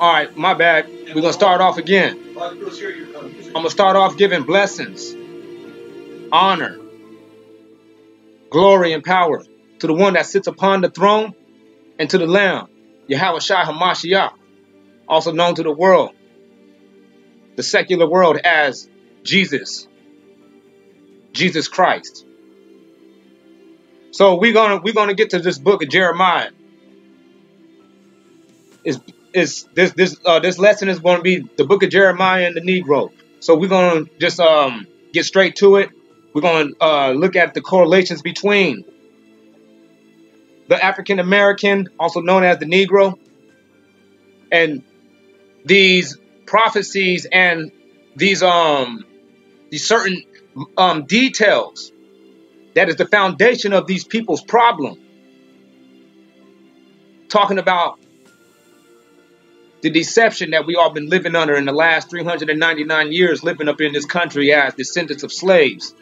All right, my bad. We're going to start off again. I'm going to start off giving blessings, honor, glory, and power to the one that sits upon the throne and to the Lamb, Yahweh Shai HaMashiach, also known to the world, the secular world, as Jesus Christ. So we're gonna get to this book of Jeremiah. This lesson is going to be the book of Jeremiah and the Negro. So we're going to just get straight to it. We're going to look at the correlations between the African American, also known as the Negro, and these prophecies and these certain details that is the foundation of these people's problem. Talking about the deception that we all been living under in the last 399 years, living up in this country as descendants of slaves,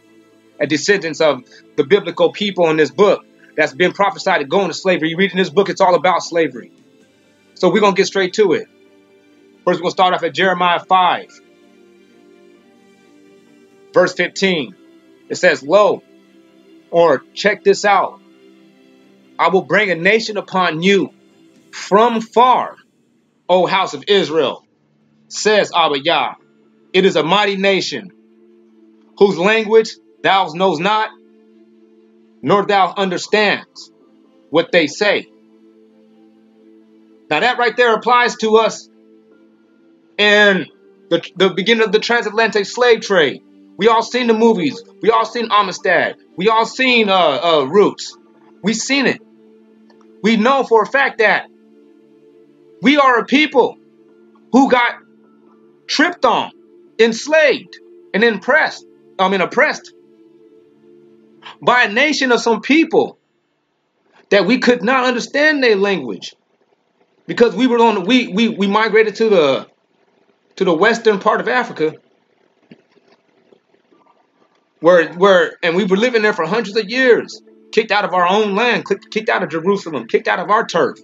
as descendants of the biblical people in this book that's been prophesied to go into slavery. You read in this book, it's all about slavery. So we're going to get straight to it. First, we're going to start off at Jeremiah 5, verse 15. It says, "Lo," or check this out, "I will bring a nation upon you from far, O house of Israel, says Abba Yah. It is a mighty nation, whose language thou knows not, nor thou understands what they say." Now that right there applies to us in the beginning of the transatlantic slave trade. We all seen the movies. We all seen Amistad. We all seen Roots. We seen it. We know for a fact that we are a people who got tripped on, enslaved, and oppressed by a nation of some people that we could not understand their language, because we migrated to the western part of Africa, and we were living there for hundreds of years, kicked out of our own land, kicked out of Jerusalem, kicked out of our turf.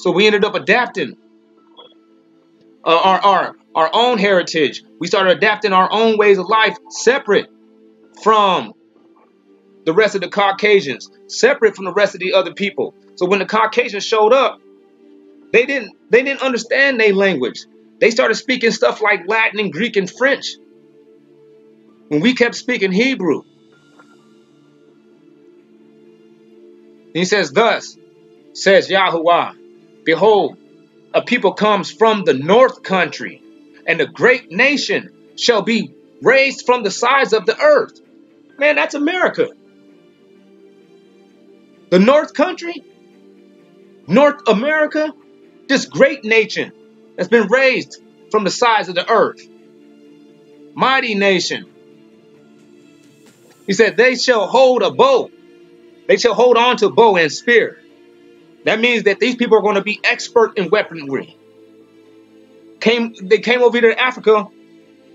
So we ended up adapting our own heritage. We started adapting our own ways of life, separate from the rest of the Caucasians, separate from the rest of the other people. So when the Caucasians showed up, they didn't understand their language. They started speaking stuff like Latin and Greek and French, when we kept speaking Hebrew. And he says, "Thus says Yahuwah, behold, a people comes from the north country, and a great nation shall be raised from the sides of the earth." Man, that's America. The north country, North America, this great nation that's been raised from the sides of the earth. Mighty nation. He said, they shall hold a bow. They shall hold on to bow and spear. That means that these people are going to be expert in weaponry. They came over here to Africa,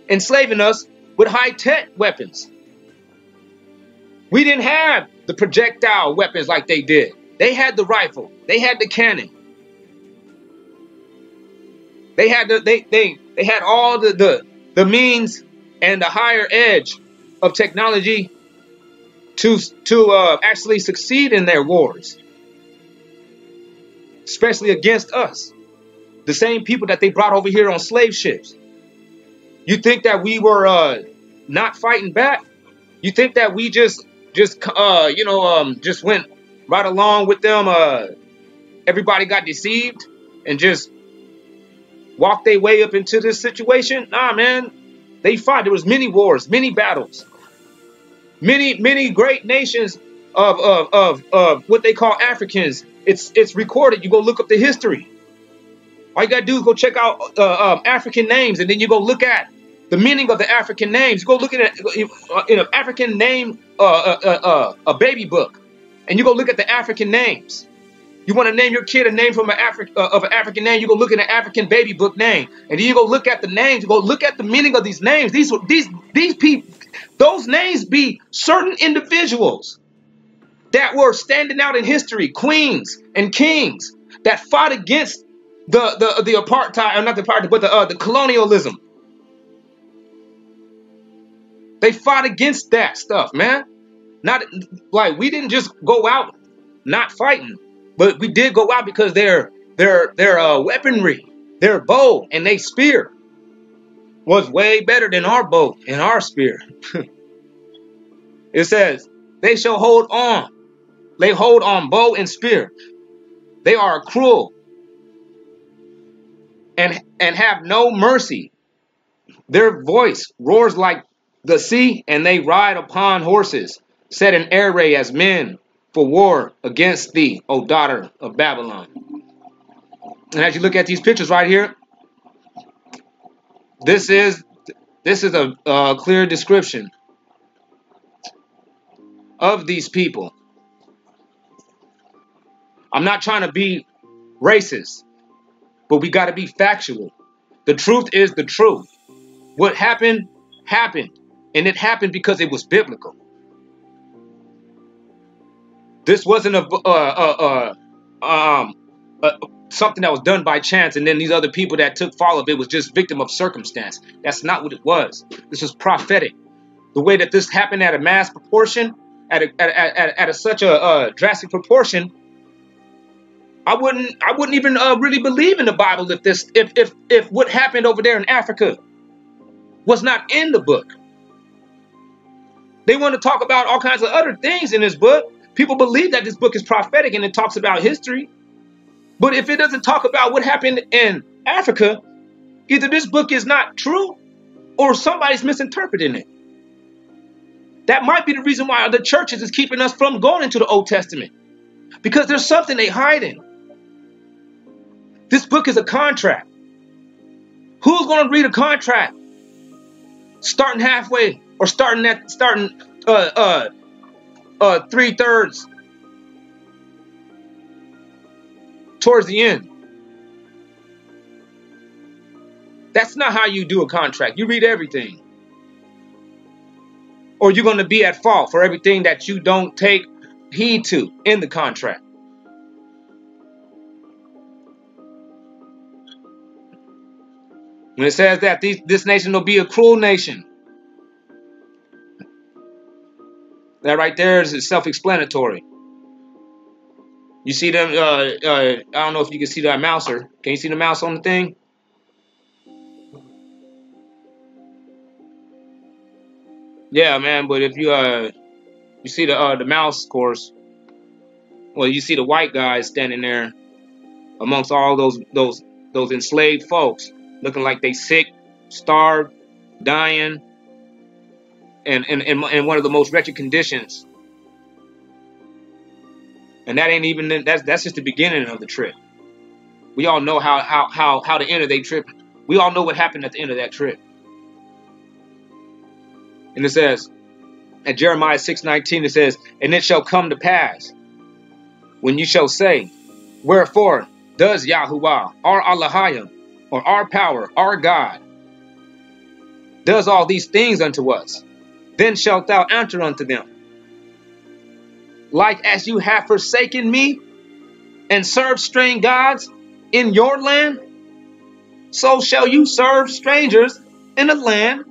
enslaving us with high-tech weapons. We didn't have the projectile weapons like they did. They had the rifle. They had the cannon. They had all the means and the higher edge of technology to actually succeed in their wars, especially against us, the same people that they brought over here on slave ships. You think that we were not fighting back? You think that we just went right along with them? Everybody got deceived and just walked their way up into this situation? Nah, man. They fought. There was many wars, many battles, many great nations of what they call Africans. It's recorded. You go look up the history. All you gotta do is go check out African names, and then you go look at the meaning of the African names. You go look at it in an African name, a baby book, and you go look at the African names. You want to name your kid a name from an African name, you go look at an African baby book name. And then you go look at the names, you go look at the meaning of these names. These people, those names be certain individuals that were standing out in history, queens and kings that fought against the apartheid, or not the apartheid, but the colonialism. They fought against that stuff, man. Not like we didn't just go out not fighting, but we did go out because their weaponry, their bow and their spear was way better than our bow and our spear. It says they shall hold on. They hold on bow and spear. They are cruel and have no mercy. Their voice roars like the sea, and they ride upon horses, set in array as men for war against thee, O daughter of Babylon. And as you look at these pictures right here, this is a clear description of these people. I'm not trying to be racist, but we got to be factual. The truth is the truth. What happened, happened. And it happened because it was biblical. This wasn't something that was done by chance, and then these other people that took fall of it was just victim of circumstance. That's not what it was. This was prophetic. The way that this happened at a mass proportion, at such a drastic proportion, I wouldn't even really believe in the Bible if what happened over there in Africa was not in the book. They want to talk about all kinds of other things in this book. People believe that this book is prophetic and it talks about history. But if it doesn't talk about what happened in Africa, either this book is not true or somebody's misinterpreting it. That might be the reason why the churches is keeping us from going into the Old Testament. Because there's something they hiding. This book is a contract. Who's going to read a contract starting halfway or starting 3/3 towards the end? That's not how you do a contract. You read everything. Or you're going to be at fault for everything that you don't take heed to in the contract. When it says that this nation will be a cruel nation, that right there is self-explanatory. You see them, I don't know if you can see that mouser. Can you see the mouse on the thing? Yeah, man, but if you see the mouse, of course, well, you see the white guys standing there amongst all those enslaved folks, looking like they sick, starved, dying, and in one of the most wretched conditions. And that ain't even that's just the beginning of the trip. We all know how the end of their trip. We all know what happened at the end of that trip. And it says, at Jeremiah 6:19, it says, and it shall come to pass when you shall say, wherefore does Yahuwah, our Allahayim, or our power, our God, does all these things unto us? Then shalt thou answer unto them, like as you have forsaken me and served strange gods in your land, so shall you serve strangers in a land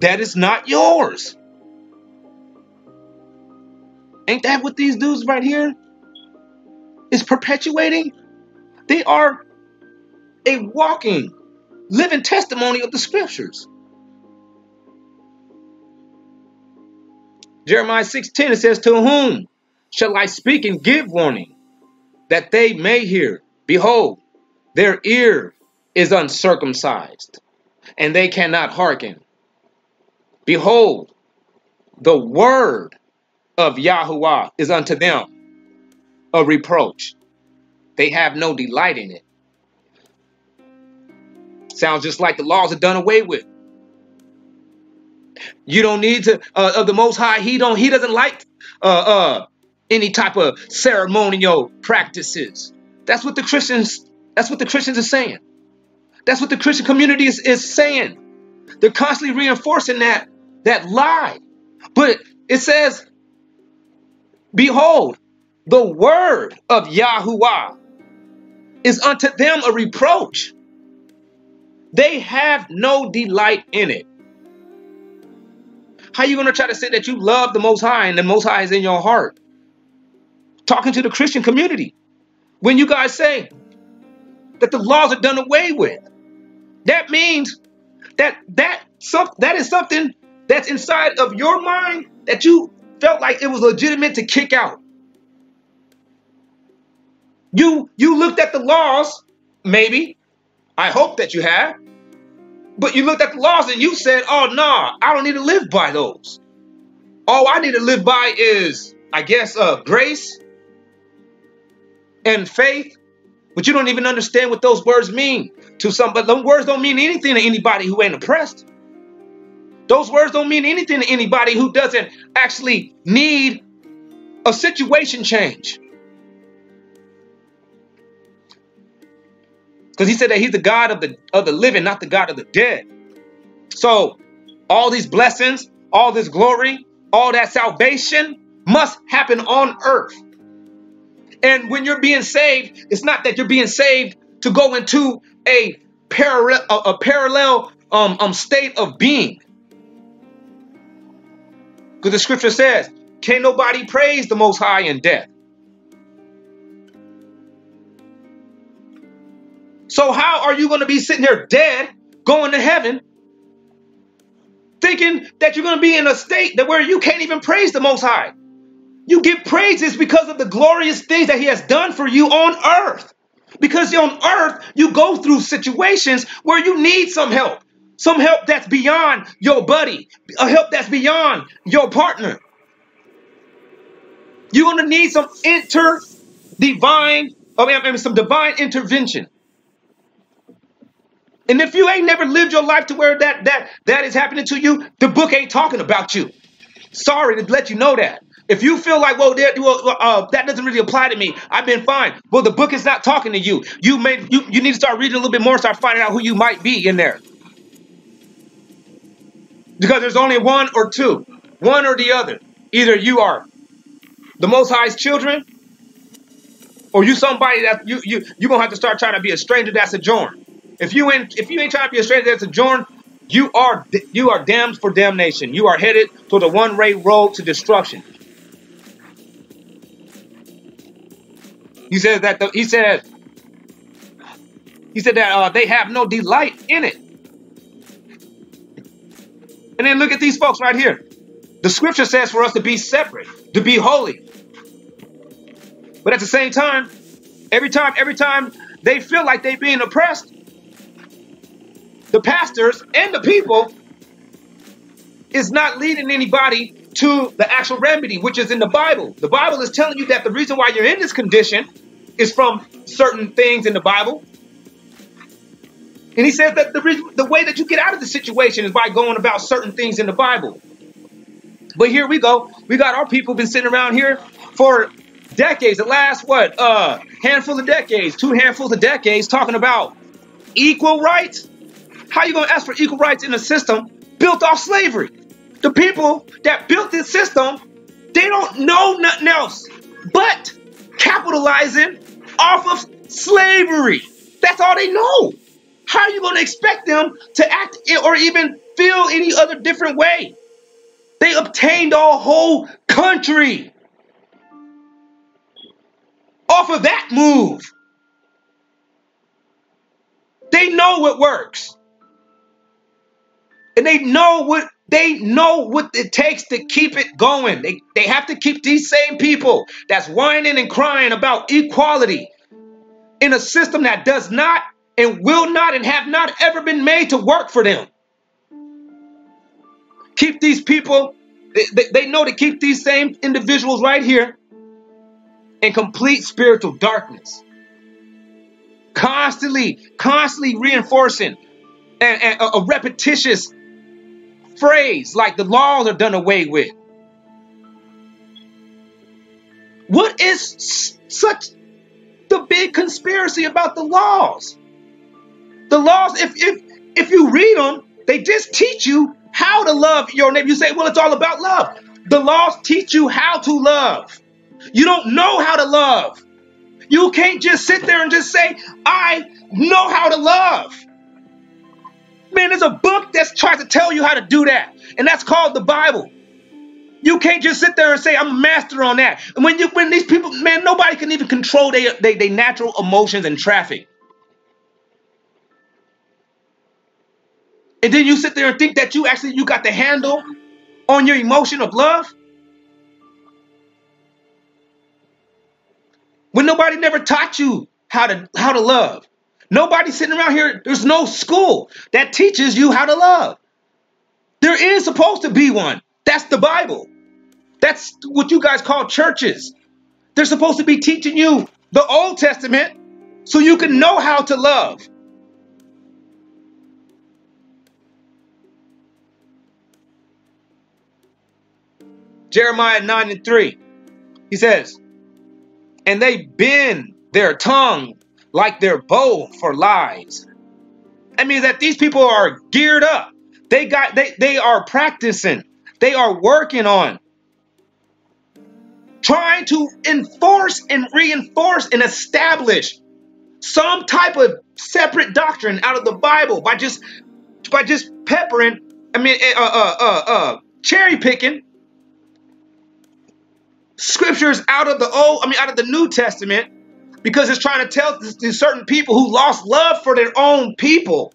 that is not yours. Ain't that what these dudes right here is perpetuating? They are a walking, living testimony of the scriptures. Jeremiah 6:10, it says, to whom shall I speak and give warning, that they may hear? Behold, their ear is uncircumcised, and they cannot hearken. Behold, the word of Yahuwah is unto them a reproach. They have no delight in it. Sounds just like the laws are done away with. You don't need to of the Most High. He doesn't like any type of ceremonial practices. That's what the Christians are saying. That's what the Christian community is saying. They're constantly reinforcing that lie. But it says, behold, the word of Yahuwah. is unto them a reproach. They have no delight in it. How are you going to try to say that you love the Most High and the Most High is in your heart? Talking to the Christian community. When you guys say that the laws are done away with, that means that is something that's inside of your mind that you felt like it was legitimate to kick out. You looked at the laws, maybe. I hope that you have. But you looked at the laws and you said, oh, nah, I don't need to live by those. All I need to live by is, I guess, grace and faith. But you don't even understand what those words mean to some. But those words don't mean anything to anybody who ain't oppressed. Those words don't mean anything to anybody who doesn't actually need a situation change. Because he said that he's the God of the living, not the God of the dead. So all these blessings, all this glory, all that salvation must happen on earth. And when you're being saved, it's not that you're being saved to go into a parallel state of being. Because the scripture says, can't nobody praise the Most High in death. So how are you going to be sitting here dead, going to heaven, thinking that you're going to be in a state that where you can't even praise the Most High? You give praises because of the glorious things that he has done for you on earth. Because on earth, you go through situations where you need some help that's beyond your buddy, a help that's beyond your partner. You're going to need some some divine intervention. And if you ain't never lived your life to where that is happening to you, the book ain't talking about you. Sorry to let you know that. If you feel like, that doesn't really apply to me, I've been fine. Well, the book is not talking to you. You need to start reading a little bit more, start finding out who you might be in there. Because there's only one or two, one or the other. Either you are the Most High's children, or you somebody that you're gonna have to start trying to be a stranger that's sojourn. If you ain't trying to be a stranger that's sojourn, you are damned for damnation. You are headed to the one-way road to destruction. He said that they have no delight in it. And then look at these folks right here. The scripture says for us to be separate, to be holy. But at the same time, every time they feel like they're being oppressed, the pastors and the people is not leading anybody to the actual remedy, which is in the Bible. The Bible is telling you that the reason why you're in this condition is from certain things in the Bible. And he says that the way that you get out of the situation is by going about certain things in the Bible. But here we go. We got our people been sitting around here for decades. The last, handful of decades, 2 handfuls of decades, talking about equal rights. How are you going to ask for equal rights in a system built off slavery? The people that built this system, they don't know nothing else but capitalizing off of slavery. That's all they know. How are you going to expect them to act or even feel any other different way? They obtained a whole country off of that move. They know what works. And they know what it takes to keep it going. They have to keep these same people that's whining and crying about equality in a system that does not and will not and have not ever been made to work for them. Keep these people, they know to keep these same individuals right here in complete spiritual darkness. Constantly reinforcing and a repetitious phrase like the laws are done away with. What is such the big conspiracy about the laws? The laws, if you read them, they just teach you how to love your neighbor. You say, well, it's all about love. The laws teach you how to love. You don't know how to love. You can't just sit there and just say, I know how to love. Man, there's a book that tries to tell you how to do that. And that's called the Bible. You can't just sit there and say, I'm a master on that. And when these people, man, nobody can even control their natural emotions and traffic. And then you sit there and think that you got the handle on your emotion of love. When nobody never taught you how to love. Nobody sitting around here, there's no school that teaches you how to love. There is supposed to be one. That's the Bible. That's what you guys call churches. They're supposed to be teaching you the Old Testament so you can know how to love. Jeremiah 9:3. He says, and they bend their tongue like their bow for lies. That means that these people are geared up. They are practicing. They are working on trying to enforce and reinforce and establish some type of separate doctrine out of the Bible by just peppering, cherry picking scriptures out of the New Testament, because it's trying to tell these certain people who lost love for their own people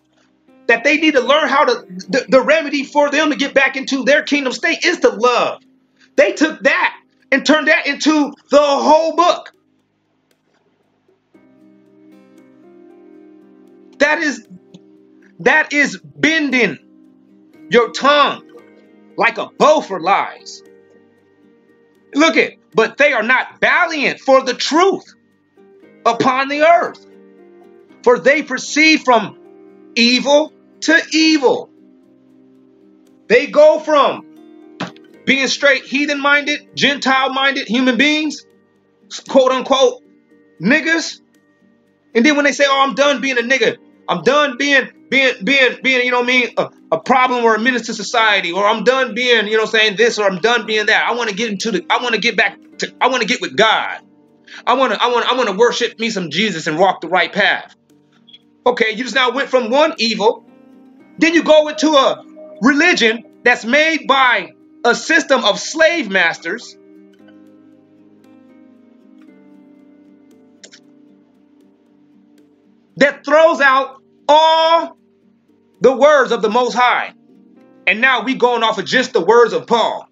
that they need to learn how to, the remedy for them to get back into their kingdom state is to love. They took that and turned that into the whole book. That is bending your tongue like a bow for lies. Look it, but they are not valiant for the truth upon the earth, for they proceed from evil to evil. They go from being straight heathen-minded, Gentile-minded human beings, quote unquote niggers, and then when they say, "Oh, I'm done being a nigger. I'm done being a problem or a menace to society, or I'm done being, saying this, or I'm done being that. I want to get with God. I want to worship me some Jesus and walk the right path." Okay, you just now went from one evil, then you go into a religion that's made by a system of slave masters that throws out all the words of the Most High. And now we going off of just the words of Paul.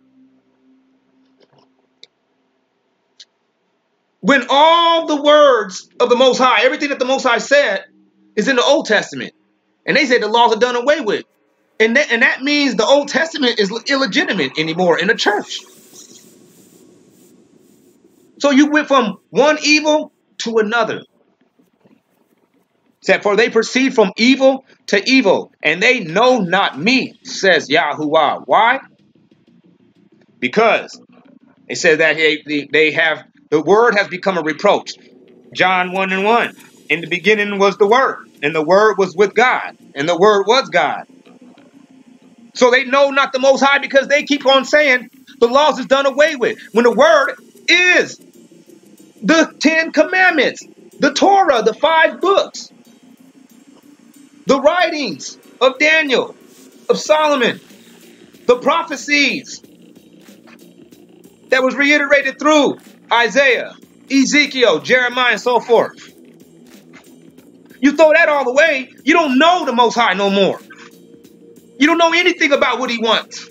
When all the words of the Most High, everything that the Most High said, is in the Old Testament. And they say the laws are done away with. And that means the Old Testament is illegitimate anymore in the church. So you went from one evil to another. Said, for they proceed from evil to evil, and they know not me, says Yahuwah. Why? Because it says that the word has become a reproach. John 1:1. In the beginning was the Word, and the Word was with God, and the Word was God. So they know not the Most High because they keep on saying the laws is done away with. When the Word is the 10 Commandments, the Torah, the 5 books, the writings of Daniel, of Solomon, the prophecies that was reiterated through Isaiah, Ezekiel, Jeremiah, and so forth. You throw that all away, you don't know the Most High no more. You don't know anything about what he wants.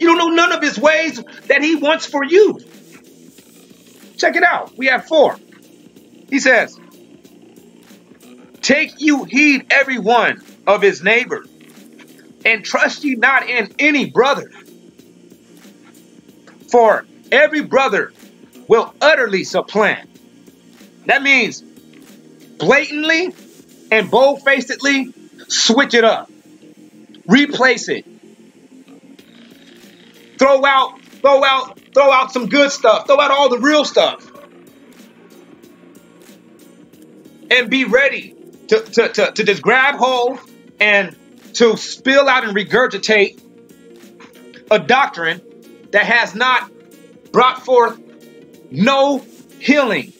You don't know none of his ways that he wants for you. Check it out. We have 4. He says, take you heed every one of his neighbor, and trust ye not in any brother. For every brother will utterly supplant. That means blatantly and bold-facedly switch it up. Replace it. Throw out some good stuff. Throw out all the real stuff. And be ready to just grab hold and to spill out and regurgitate a doctrine that has not brought forth no healing.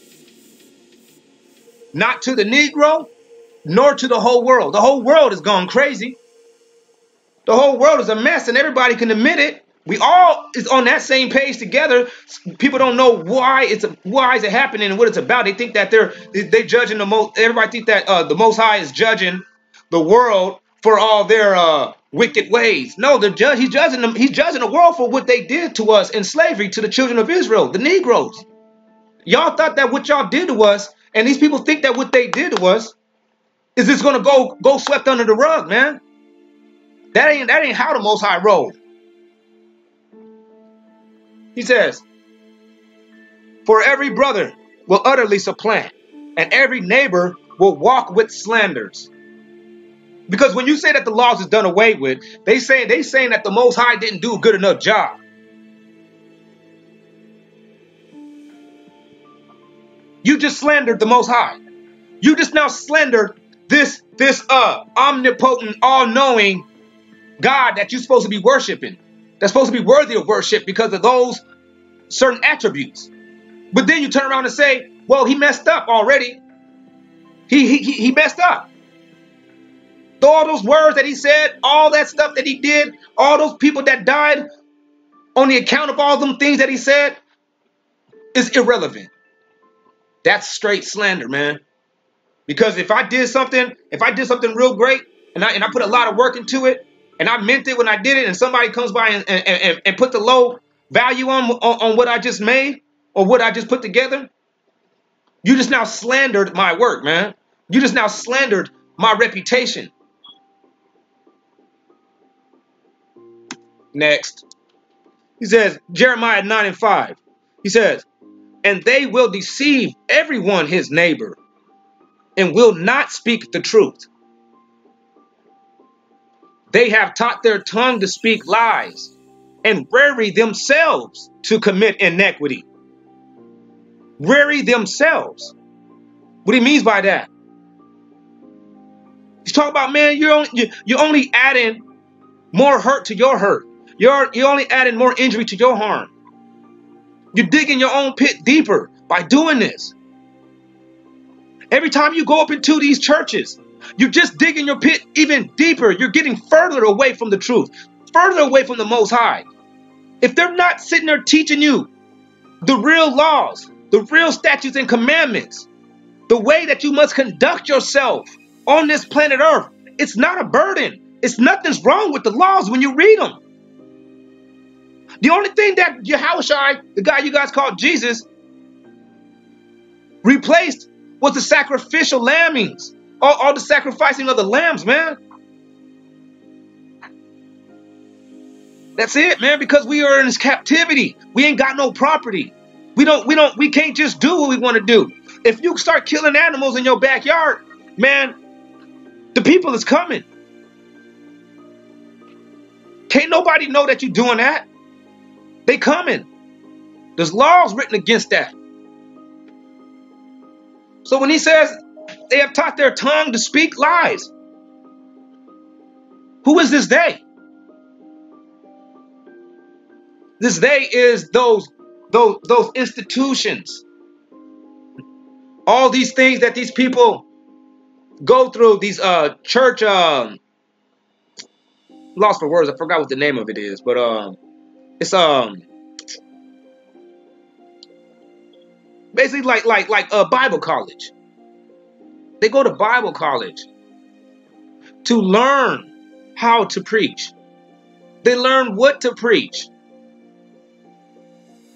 not to the Negro, nor to the whole world. The whole world is gone crazy. The whole world is a mess, and everybody can admit it. We all is on that same page together. People don't know why is it happening and what it's about. They think that they're judging the most. Everybody think that the Most High is judging the world for all their wicked ways. No, he's judging them. He's judging the world for what they did to us in slavery, to the children of Israel, the Negroes. Y'all thought that what y'all did to us, and these people think that what they did to us is just gonna go swept under the rug, man. That ain't how the Most High rolled. He says, for every brother will utterly supplant, and every neighbor will walk with slanders. Because when you say that the laws is done away with, they saying that the Most High didn't do a good enough job. You just slandered the Most High. You just now slandered this omnipotent, all-knowing God that you're supposed to be worshiping. That's supposed to be worthy of worship because of those certain attributes. But then you turn around and say, well, he messed up already. He messed up. All those words that he said, all that stuff that he did, all those people that died on the account of all them things that he said is irrelevant. That's straight slander, man. Because if I did something real great and I put a lot of work into it, and I meant it when I did it, and somebody comes by and put the low value on what I just made or what I just put together, you just now slandered my work, man. You just now slandered my reputation. Next. He says, Jeremiah 9:5. He says, and they will deceive everyone his neighbor and will not speak the truth. They have taught their tongue to speak lies and weary themselves to commit iniquity. Weary themselves. What he means by that? He's talking about, man, you're only adding more hurt to your hurt. You're only adding more injury to your harm. You're digging your own pit deeper by doing this. Every time you go up into these churches, you're just digging your pit even deeper. You're getting further away from the truth, further away from the Most High. If they're not sitting there teaching you the real laws, the real statutes and commandments, the way that you must conduct yourself on this planet Earth, it's not a burden. It's nothing's wrong with the laws when you read them. The only thing that Yahushua, the guy you guys call Jesus, replaced was the sacrificial lambings. All the sacrificing of the lambs, man. That's it, man, because we are in this captivity. We ain't got no property. We can't just do what we want to do. If you start killing animals in your backyard, man, the people is coming. Can't nobody know that you're doing that. They coming. There's laws written against that. So when he says they have taught their tongue to speak lies, who is this they? This they is those institutions. All these things that these people go through, these church lost for words, I forgot what the name of it is, but it's basically like a Bible college. They go to Bible college to learn how to preach. They learn what to preach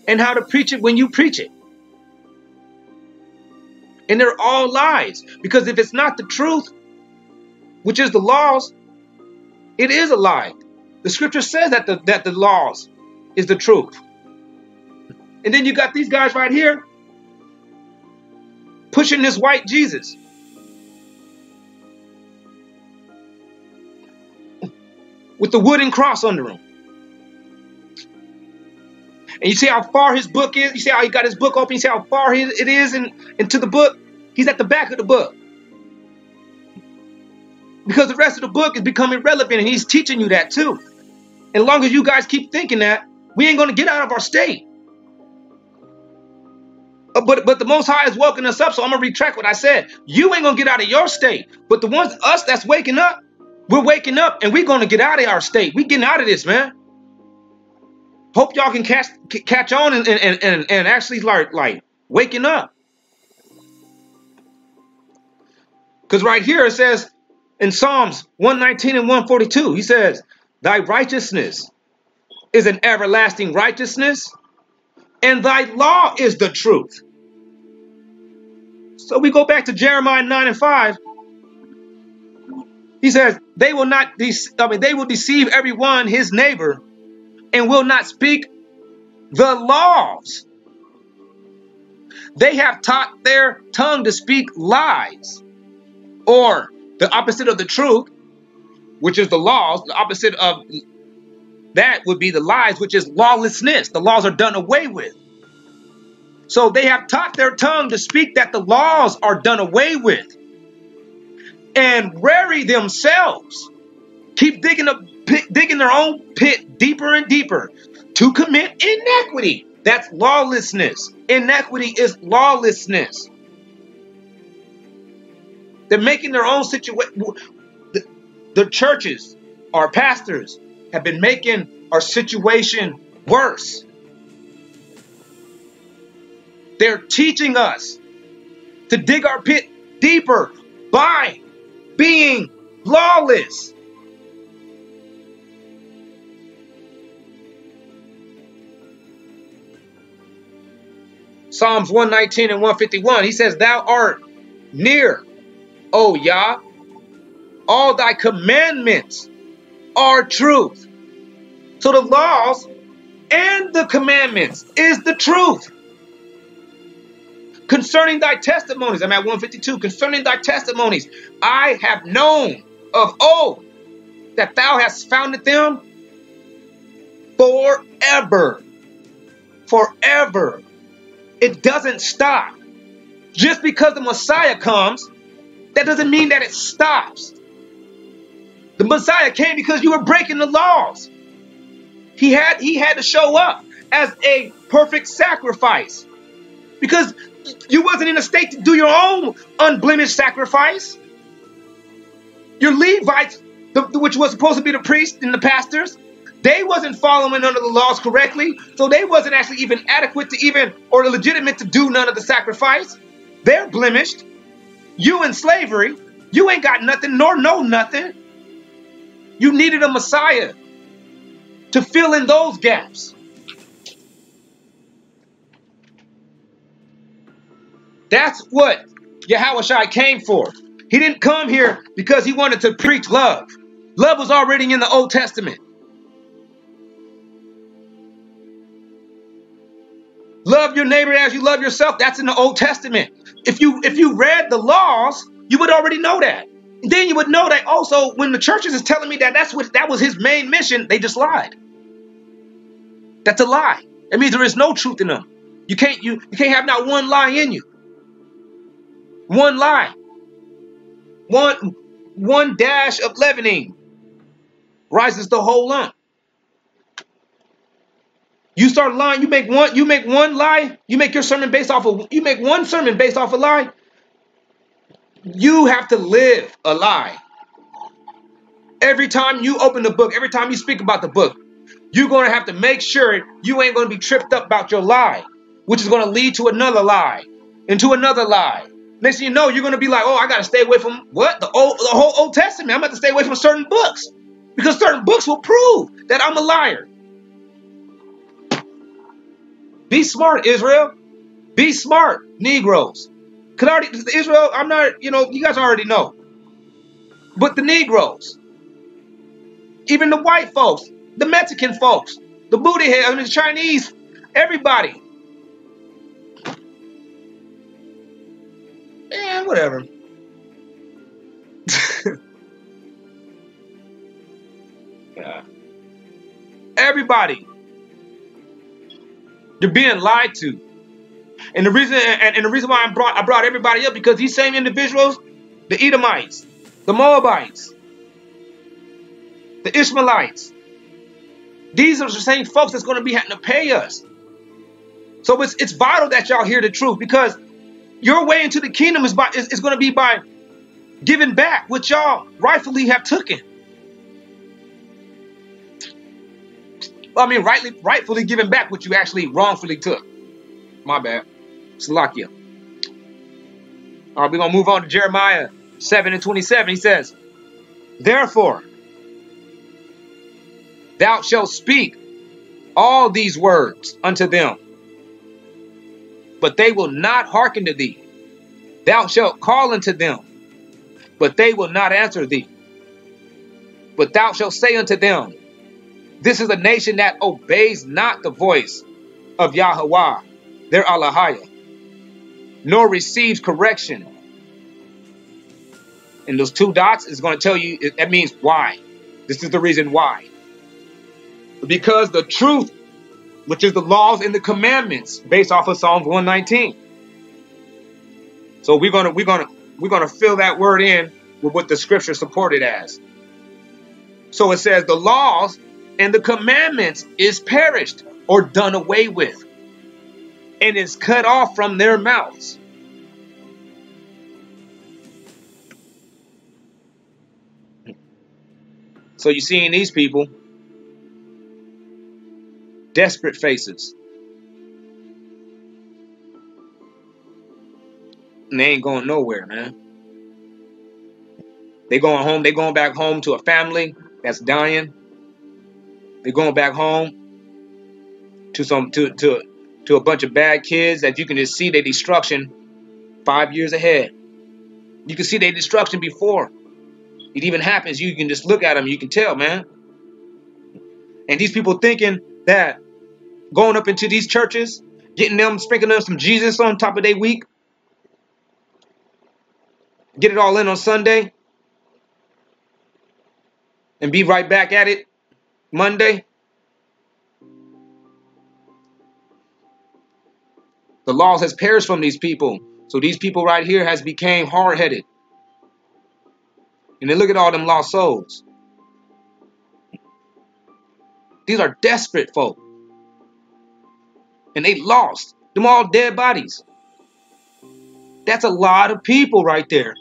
and how to preach it when you preach it. And they're all lies, because if it's not the truth, which is the laws, it is a lie. The scripture says that the laws is the truth. And then you got these guys right here pushing this white Jesus. With the wooden cross under him. And you see how far his book is? You see how he got his book open? You see how far it is into the book? He's at the back of the book. Because the rest of the book is becoming relevant, and he's teaching you that too. And as long as you guys keep thinking that, we ain't going to get out of our state. But the Most High has woken us up, so I'm going to retract what I said. You ain't going to get out of your state. But the ones, us that's waking up, we're waking up and we're going to get out of our state. We getting out of this, man. Hope y'all can catch on and actually like waking up. Because right here it says in Psalms 119 and 142, he says, thy righteousness is an everlasting righteousness, and thy law is the truth. So we go back to Jeremiah 9 and 5. He says, they will deceive everyone his neighbor, and will not speak the laws. They have taught their tongue to speak lies, or the opposite of the truth, which is the laws. The opposite of that would be the lies, which is lawlessness. The laws are done away with. So they have taught their tongue to speak that the laws are done away with, and weary themselves, keep digging their own pit deeper and deeper to commit iniquity. That's lawlessness. Iniquity is lawlessness. They're making their own situation. The churches, our pastors, have been making our situation worse. They're teaching us to dig our pit deeper by being lawless. Psalms 119 and 151, he says, thou art near, O Yah, all thy commandments are truth. So the laws and the commandments is the truth. Concerning thy testimonies, I'm at 152, concerning thy testimonies, I have known of old that thou hast founded them forever. Forever. It doesn't stop. Just because the Messiah comes, that doesn't mean that it stops. The Messiah came because you were breaking the laws. He had to show up as a perfect sacrifice, because you wasn't in a state to do your own unblemished sacrifice. Your Levites, which was supposed to be the priests and the pastors, they wasn't following under the laws correctly, so they wasn't actually even adequate to even, or legitimate to do none of the sacrifice. They're blemished. You in slavery, you ain't got nothing nor know nothing. You needed a Messiah to fill in those gaps. That's what Yahushua came for. He didn't come here because he wanted to preach love. Love was already in the Old Testament. Love your neighbor as you love yourself. That's in the Old Testament. If you read the laws, you would already know that. And then you would know that also when the churches is telling me that that was his main mission, they just lied. That's a lie. It means there is no truth in them. You can't have not one lie in you. One lie. One dash of leavening rises the whole lump. You start lying, you make one lie, you make your sermon based off of, you make one sermon based off a lie. You have to live a lie. Every time you open the book, every time you speak about the book, you're going to have to make sure you ain't going to be tripped up about your lie, which is going to lead to another lie, and to another lie. Next thing you know, you're going to be like, oh, I got to stay away from what? The whole Old Testament. I'm going to stay away from certain books, because certain books will prove that I'm a liar. Be smart, Israel. Be smart, Negroes. Israel, I'm not, you guys already know. But the Negroes, even the white folks, the Mexican folks, the booty heads, the Chinese, everybody. Man, whatever. Yeah. Everybody. You're being lied to. And the reason why I brought everybody up, because these same individuals, the Edomites, the Moabites, the Ishmaelites, these are the same folks that's going to be having to pay us. So it's vital that y'all hear the truth, because your way into the kingdom is going to be by giving back what y'all rightfully have taken. Well, I mean, rightfully giving back what you actually wrongfully took. My bad. Salakia. All right, we're going to move on to Jeremiah 7:27. He says, therefore, thou shalt speak all these words unto them, but they will not hearken to thee. Thou shalt call unto them, but they will not answer thee. But thou shalt say unto them, this is a nation that obeys not the voice of Yahweh, their Elohim, nor receives correction. And those two dots is going to tell you, that means why. This is the reason why. Because the truth, which is the laws and the commandments, based off of Psalms 119. So we're gonna fill that word in with what the scripture supported as. So it says the laws and the commandments is perished or done away with, and is cut off from their mouths. So you're seeing these people, desperate faces. And they ain't going nowhere, man. They going home. They going back home to a family that's dying. They're going back home to a bunch of bad kids that you can just see their destruction 5 years ahead. You can see their destruction before it even happens. You can just look at them. You can tell, man. And these people thinking that going up into these churches, getting them, sprinkling them some Jesus on top of their week, get it all in on Sunday, and be right back at it Monday. The laws has perished from these people. So these people right here has became hard-headed. And then look at all them lost souls. These are desperate folk. And they lost. Them all dead bodies. That's a lot of people right there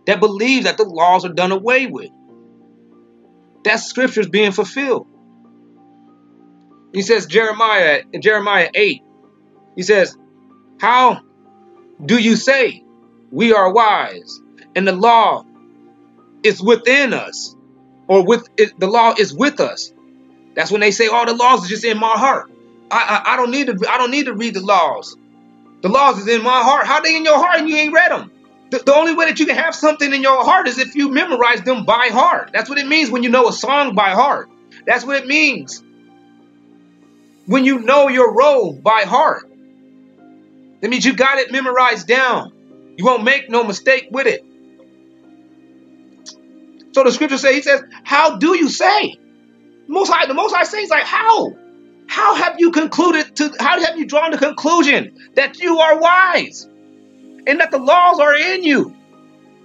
that believe that the laws are done away with. That scripture is being fulfilled. He says, in Jeremiah 8, he says, how do you say we are wise and the law is within us, or the law is with us? That's when they say, oh, the laws is just in my heart. I don't need to read the laws. The laws is in my heart. How they in your heart and you ain't read them? The only way that you can have something in your heart is if you memorize them by heart. That's what it means when you know a song by heart. That's what it means when you know your role by heart. That means you got it memorized down. You won't make no mistake with it. So the scripture says, he says, how do you say? The Most High says, like, how? How have you drawn the conclusion that you are wise and that the laws are in you?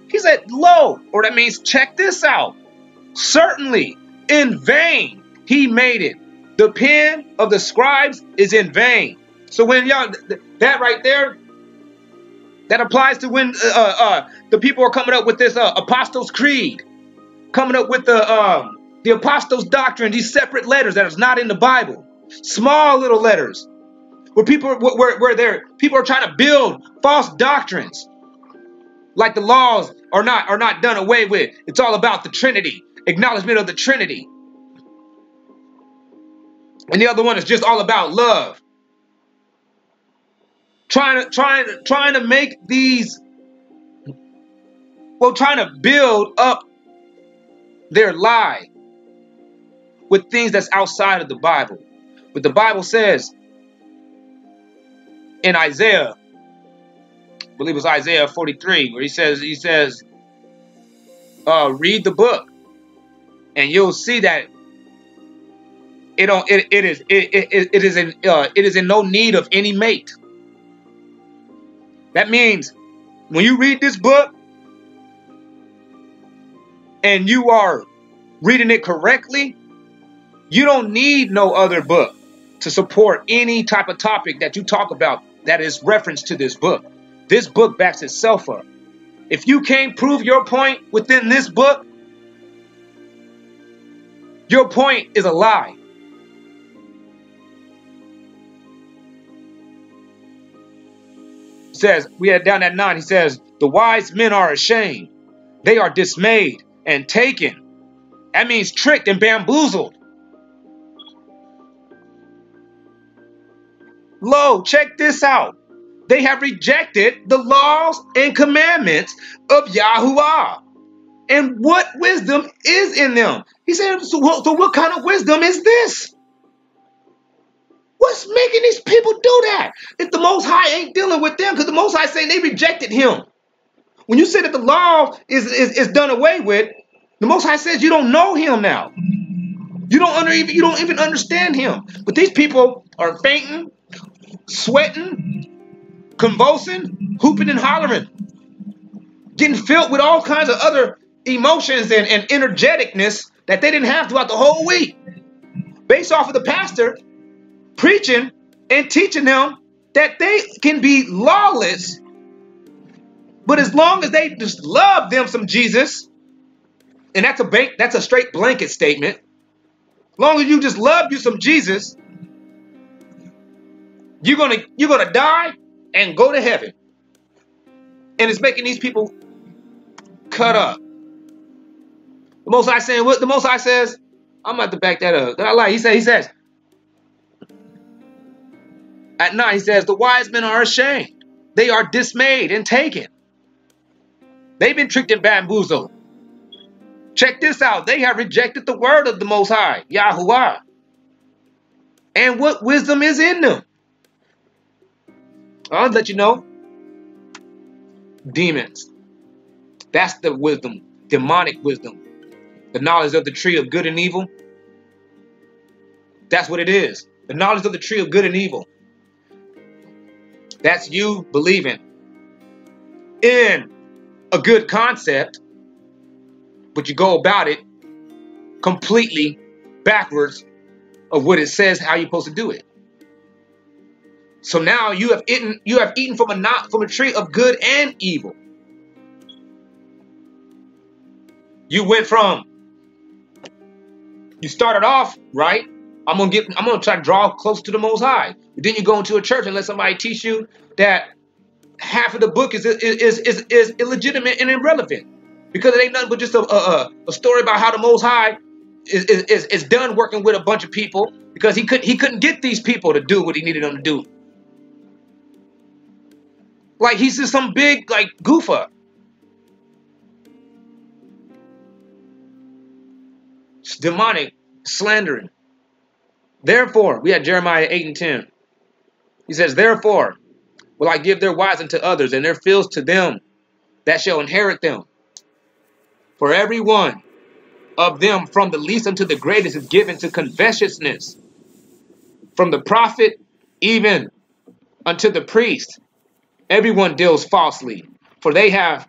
He said, lo, or that means check this out. Certainly in vain he made it. The pen of the scribes is in vain. So when y'all, that right there, that applies to when the people are coming up with this Apostles' Creed, coming up with the Apostles' Doctrine, these separate letters that is not in the Bible, small little letters, where people are trying to build false doctrines, like the laws are not done away with. It's all about the Trinity, acknowledgement of the Trinity, and the other one is just all about love. Trying to make these, well, trying to build up their lie with things that's outside of the Bible. But the Bible says in Isaiah, I believe it was Isaiah 43, where he says, read the book, and you'll see that it is in no need of any mate. That means when you read this book and you are reading it correctly, you don't need no other book. to support any type of topic that you talk about that is referenced to this book. This book backs itself up. If you can't prove your point within this book, your point is a lie. It says, we had down at 9, he says, the wise men are ashamed. They are dismayed and taken. That means tricked and bamboozled. Lo, check this out. They have rejected the laws and commandments of Yahuwah. And what wisdom is in them? He said, so what kind of wisdom is this? What's making these people do that? If the Most High ain't dealing with them, because the Most High saying they rejected him. When you say that the law is done away with, the Most High says you don't know him now. You don't even understand him. But these people are fainting, sweating, convulsing, hooping and hollering, getting filled with all kinds of other emotions and energeticness that they didn't have throughout the whole week, based off of the pastor preaching and teaching them that they can be lawless, but as long as they just love them some Jesus, and that's a straight blanket statement. As long as you just love you some Jesus, you're gonna die and go to heaven. And it's making these people cut up. The Most High saying what? The Most High says, I'm about to back that up. I like. He says, at 9, he says, the wise men are ashamed. They are dismayed and taken. They've been tricked and bamboozled. Check this out. They have rejected the word of the Most High, Yahuwah. And what wisdom is in them? I'll let you know. Demons. That's the wisdom. Demonic wisdom. The knowledge of the tree of good and evil. That's what it is. The knowledge of the tree of good and evil. That's you believing in a good concept, but you go about it completely backwards of what it says how you're supposed to do it. So now you have eaten from a tree of good and evil. You started off right. I'm gonna try to draw close to the Most High. But then you go into a church and let somebody teach you that half of the book is illegitimate and irrelevant, because it ain't nothing but just a story about how the Most High is done working with a bunch of people because he couldn't get these people to do what he needed them to do. Like he's just some big goofer. It's demonic slandering. Therefore, we had Jeremiah 8 and 10. He says, therefore will I give their wives unto others, and their fields to them that shall inherit them. For every one of them, from the least unto the greatest, is given to covetousness. From the prophet even unto the priest, everyone deals falsely. For they have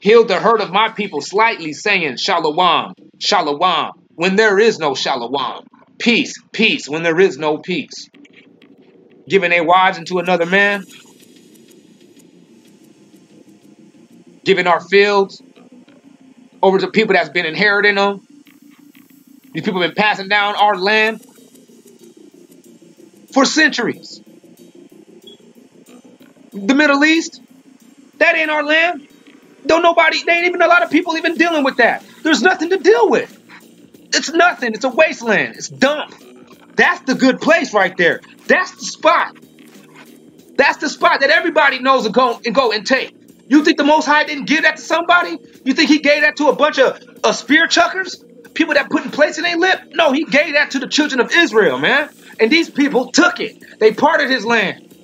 healed the hurt of my people slightly, saying, Shalom, Shalom, when there is no Shalom. Peace, peace, when there is no peace. Giving their wives into another man. Giving our fields over to people that's been inheriting them. These people have been passing down our land for centuries. The Middle East, that ain't our land. There ain't even a lot of people even dealing with that. There's nothing to deal with. It's nothing. It's a wasteland. It's dump. That's the good place right there. That's the spot. That's the spot that everybody knows to go and take. You think the Most High didn't give that to somebody? You think he gave that to a bunch of spear chuckers? People that put in place in their lip? No, he gave that to the children of Israel, man. And these people took it. They parted his land.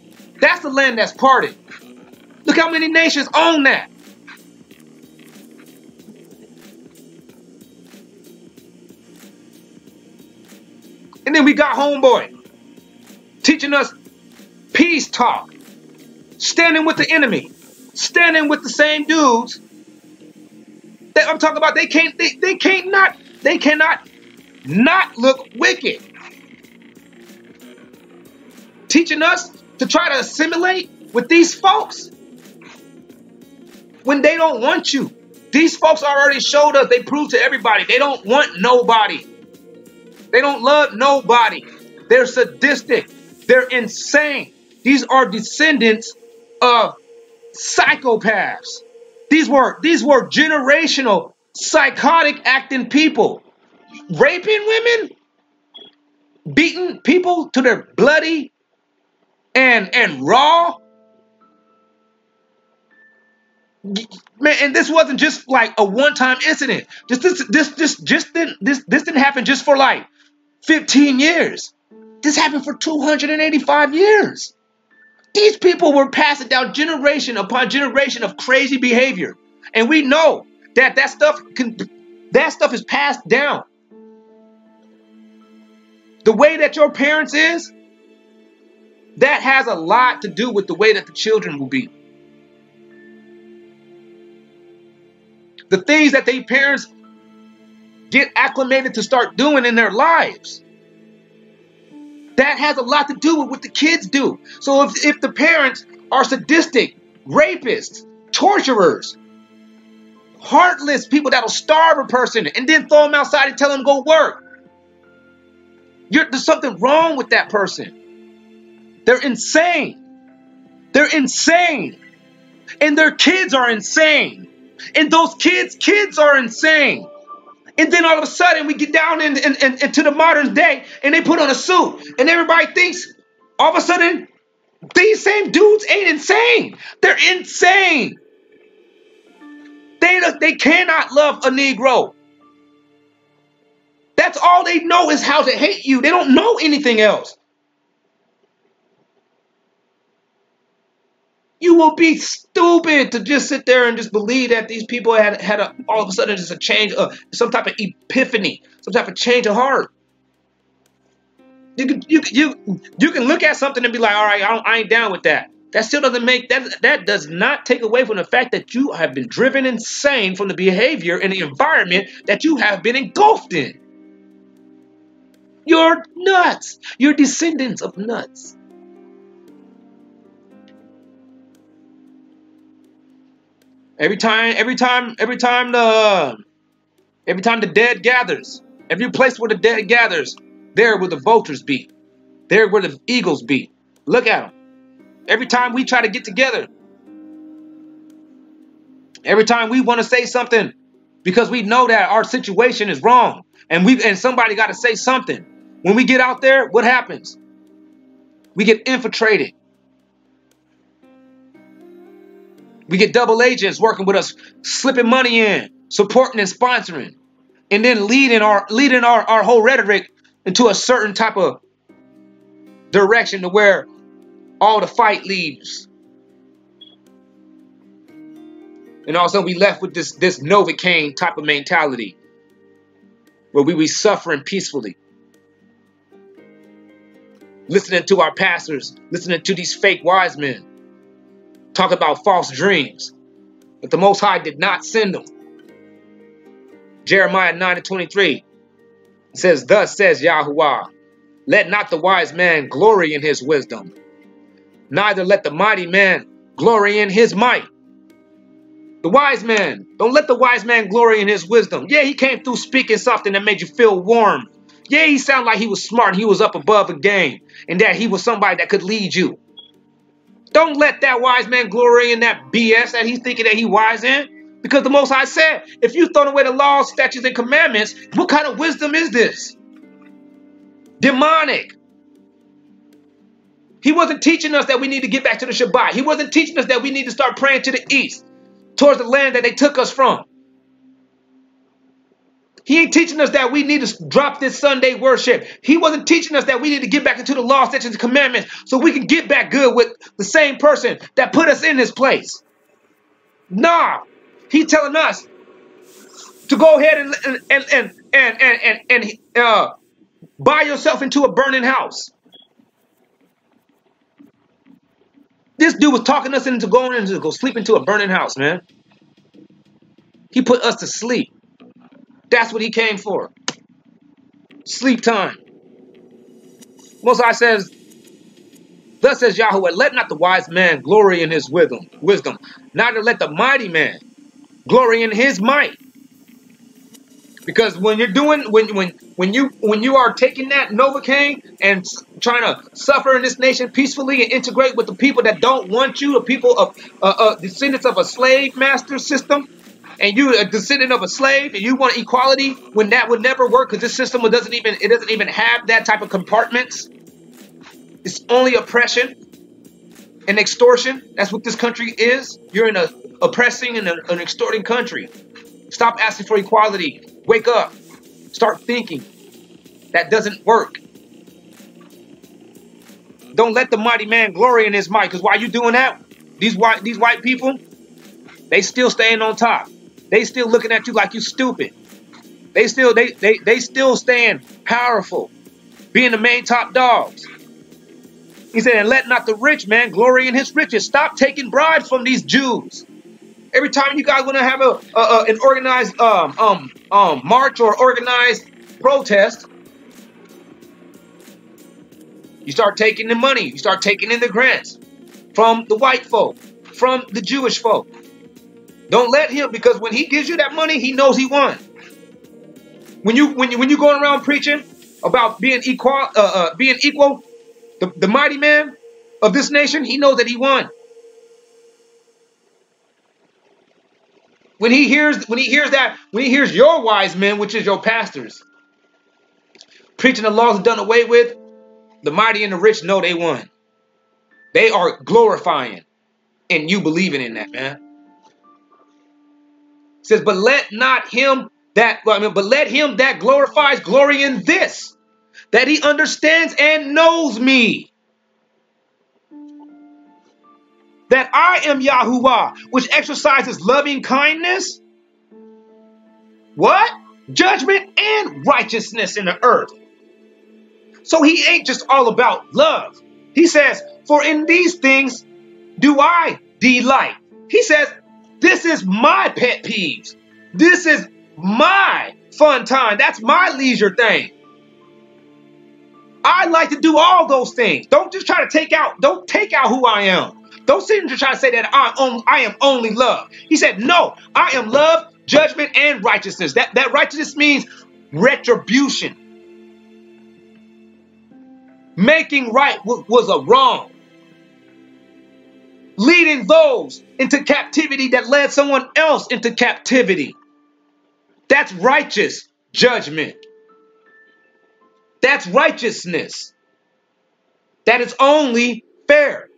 That's the land that's parted. Look how many nations own that. And then we got homeboy teaching us peace talk, standing with the enemy, standing with the same dudes that I'm talking about. They cannot not look wicked. teaching us to try to assimilate with these folks when they don't want you. These folks already showed us, they proved to everybody, they don't want nobody. They don't love nobody. They're sadistic. They're insane. These are descendants of psychopaths. These were generational, psychotic acting people. Raping women, beating people to their bloody and raw. Man, and this wasn't just like a one-time incident. This didn't happen just for like 15 years. This happened for 285 years. These people were passing down generation upon generation of crazy behavior. And we know that stuff is passed down. The way that your parents is, that has a lot to do with the way that the children will be. The things that their parents get acclimated to start doing in their lives, that has a lot to do with what the kids do. So if the parents are sadistic, rapists, torturers, heartless people that'll starve a person and then throw them outside and tell them go work, there's something wrong with that person. They're insane. They're insane. And their kids are insane. And those kids are insane. And then all of a sudden we get down into the modern day and they put on a suit and everybody thinks all of a sudden these same dudes ain't insane. They're insane. They cannot love a Negro. That's all they know is how to hate you. They don't know anything else. You will be stupid to just sit there and just believe that these people had all of a sudden just a change, some type of epiphany, some type of change of heart. You can look at something and be like, all right, I ain't down with that. That still doesn't make that does not take away from the fact that you have been driven insane from the behavior and the environment that you have been engulfed in. You're nuts. You're descendants of nuts. Every time the dead gathers, every place where the dead gathers, there where the vultures be, there where the eagles be. Look at them. Every time we try to get together, every time we want to say something because we know that our situation is wrong and somebody got to say something. When we get out there, what happens? We get infiltrated. We get double agents working with us, slipping money in, supporting and sponsoring, and then leading our whole rhetoric into a certain type of direction to where all the fight leaves. And all of a sudden we left with this Novocaine type of mentality where we be suffering peacefully. Listening to our pastors, listening to these fake wise men. Talk about false dreams. But the Most High did not send them. Jeremiah 9:23 says, thus says Yahuwah, let not the wise man glory in his wisdom, neither let the mighty man glory in his might. The wise man, don't let the wise man glory in his wisdom. Yeah, he came through speaking something that made you feel warm. Yeah, he sounded like he was smart and he was up above the game and that he was somebody that could lead you. Don't let that wise man glory in that BS that he's thinking that he wise in. Because the Most High said, if you throw away the laws, statutes, and commandments, what kind of wisdom is this? Demonic. He wasn't teaching us that we need to get back to the Shabbat. He wasn't teaching us that we need to start praying to the east, towards the land that they took us from. He ain't teaching us that we need to drop this Sunday worship. He wasn't teaching us that we need to get back into the law, statutes, and commandments so we can get back good with the same person that put us in this place. Nah, he's telling us to go ahead and buy yourself into a burning house. This dude was talking us into going to go sleep into a burning house, man. He put us to sleep. That's what he came for. Sleep time. Most High says, Thus says Yahweh, let not the wise man glory in his wisdom, neither let the mighty man glory in his might. Because when you're doing, when you are taking that Novocaine and trying to suffer in this nation peacefully and integrate with the people that don't want you, the people of descendants of a slave master system, and you a descendant of a slave, and you want equality, when that would never work, because this system doesn't even have that type of compartments. It's only oppression and extortion. That's what this country is. You're in a oppressing and an extorting country. Stop asking for equality. Wake up. Start thinking. That doesn't work. Don't let the mighty man glory in his might. Because while you doing that, these white people, they still staying on top. They still looking at you like you stupid. They still staying powerful, being the main top dogs. He said, and let not the rich man glory in his riches. Stop taking bribes from these Jews. Every time you guys want to have an organized march or organized protest, you start taking the money. You start taking in the grants from the white folk, from the Jewish folk. Don't let him, because when he gives you that money, he knows he won. When you going around preaching about being equal, the mighty man of this nation, he knows that he won. When he hears your wise men, which is your pastors, preaching the laws are done away with, the mighty and the rich know they won. They are glorifying and you believing in that, man. It says, but let him that glorifies glory in this, that he understands and knows me, that I am Yahuwah, which exercises loving kindness, what? Judgment and righteousness in the earth. So he ain't just all about love. He says, for in these things do I delight. He says, this is my pet peeves. This is my fun time. That's my leisure thing. I like to do all those things. Don't just try to take out who I am. Don't sit and try to say that I am only love. He said, no, I am love, judgment, and righteousness. That righteousness means retribution. Making right was a wrong. Leading those into captivity that led someone else into captivity. That's righteous judgment. That's righteousness. That is only fair.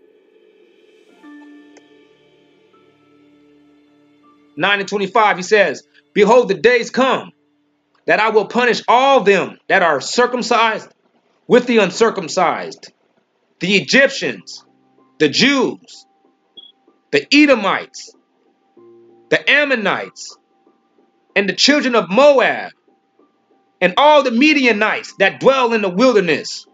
9:25, he says, behold, the days come that I will punish all them that are circumcised with the uncircumcised, the Egyptians, the Jews, the Edomites, the Ammonites, and the children of Moab, and all the Midianites that dwell in the wilderness.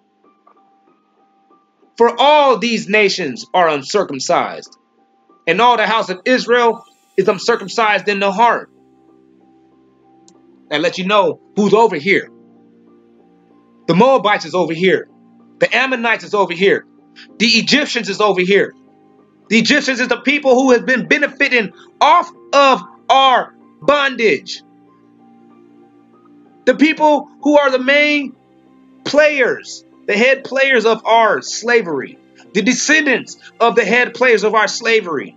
For all these nations are uncircumcised, and all the house of Israel is uncircumcised in the heart. That lets you know who's over here. The Moabites is over here. The Ammonites is over here. The Egyptians is over here. The Egyptians is the people who have been benefiting off of our bondage. The people who are the main players, the head players of our slavery. The descendants of the head players of our slavery.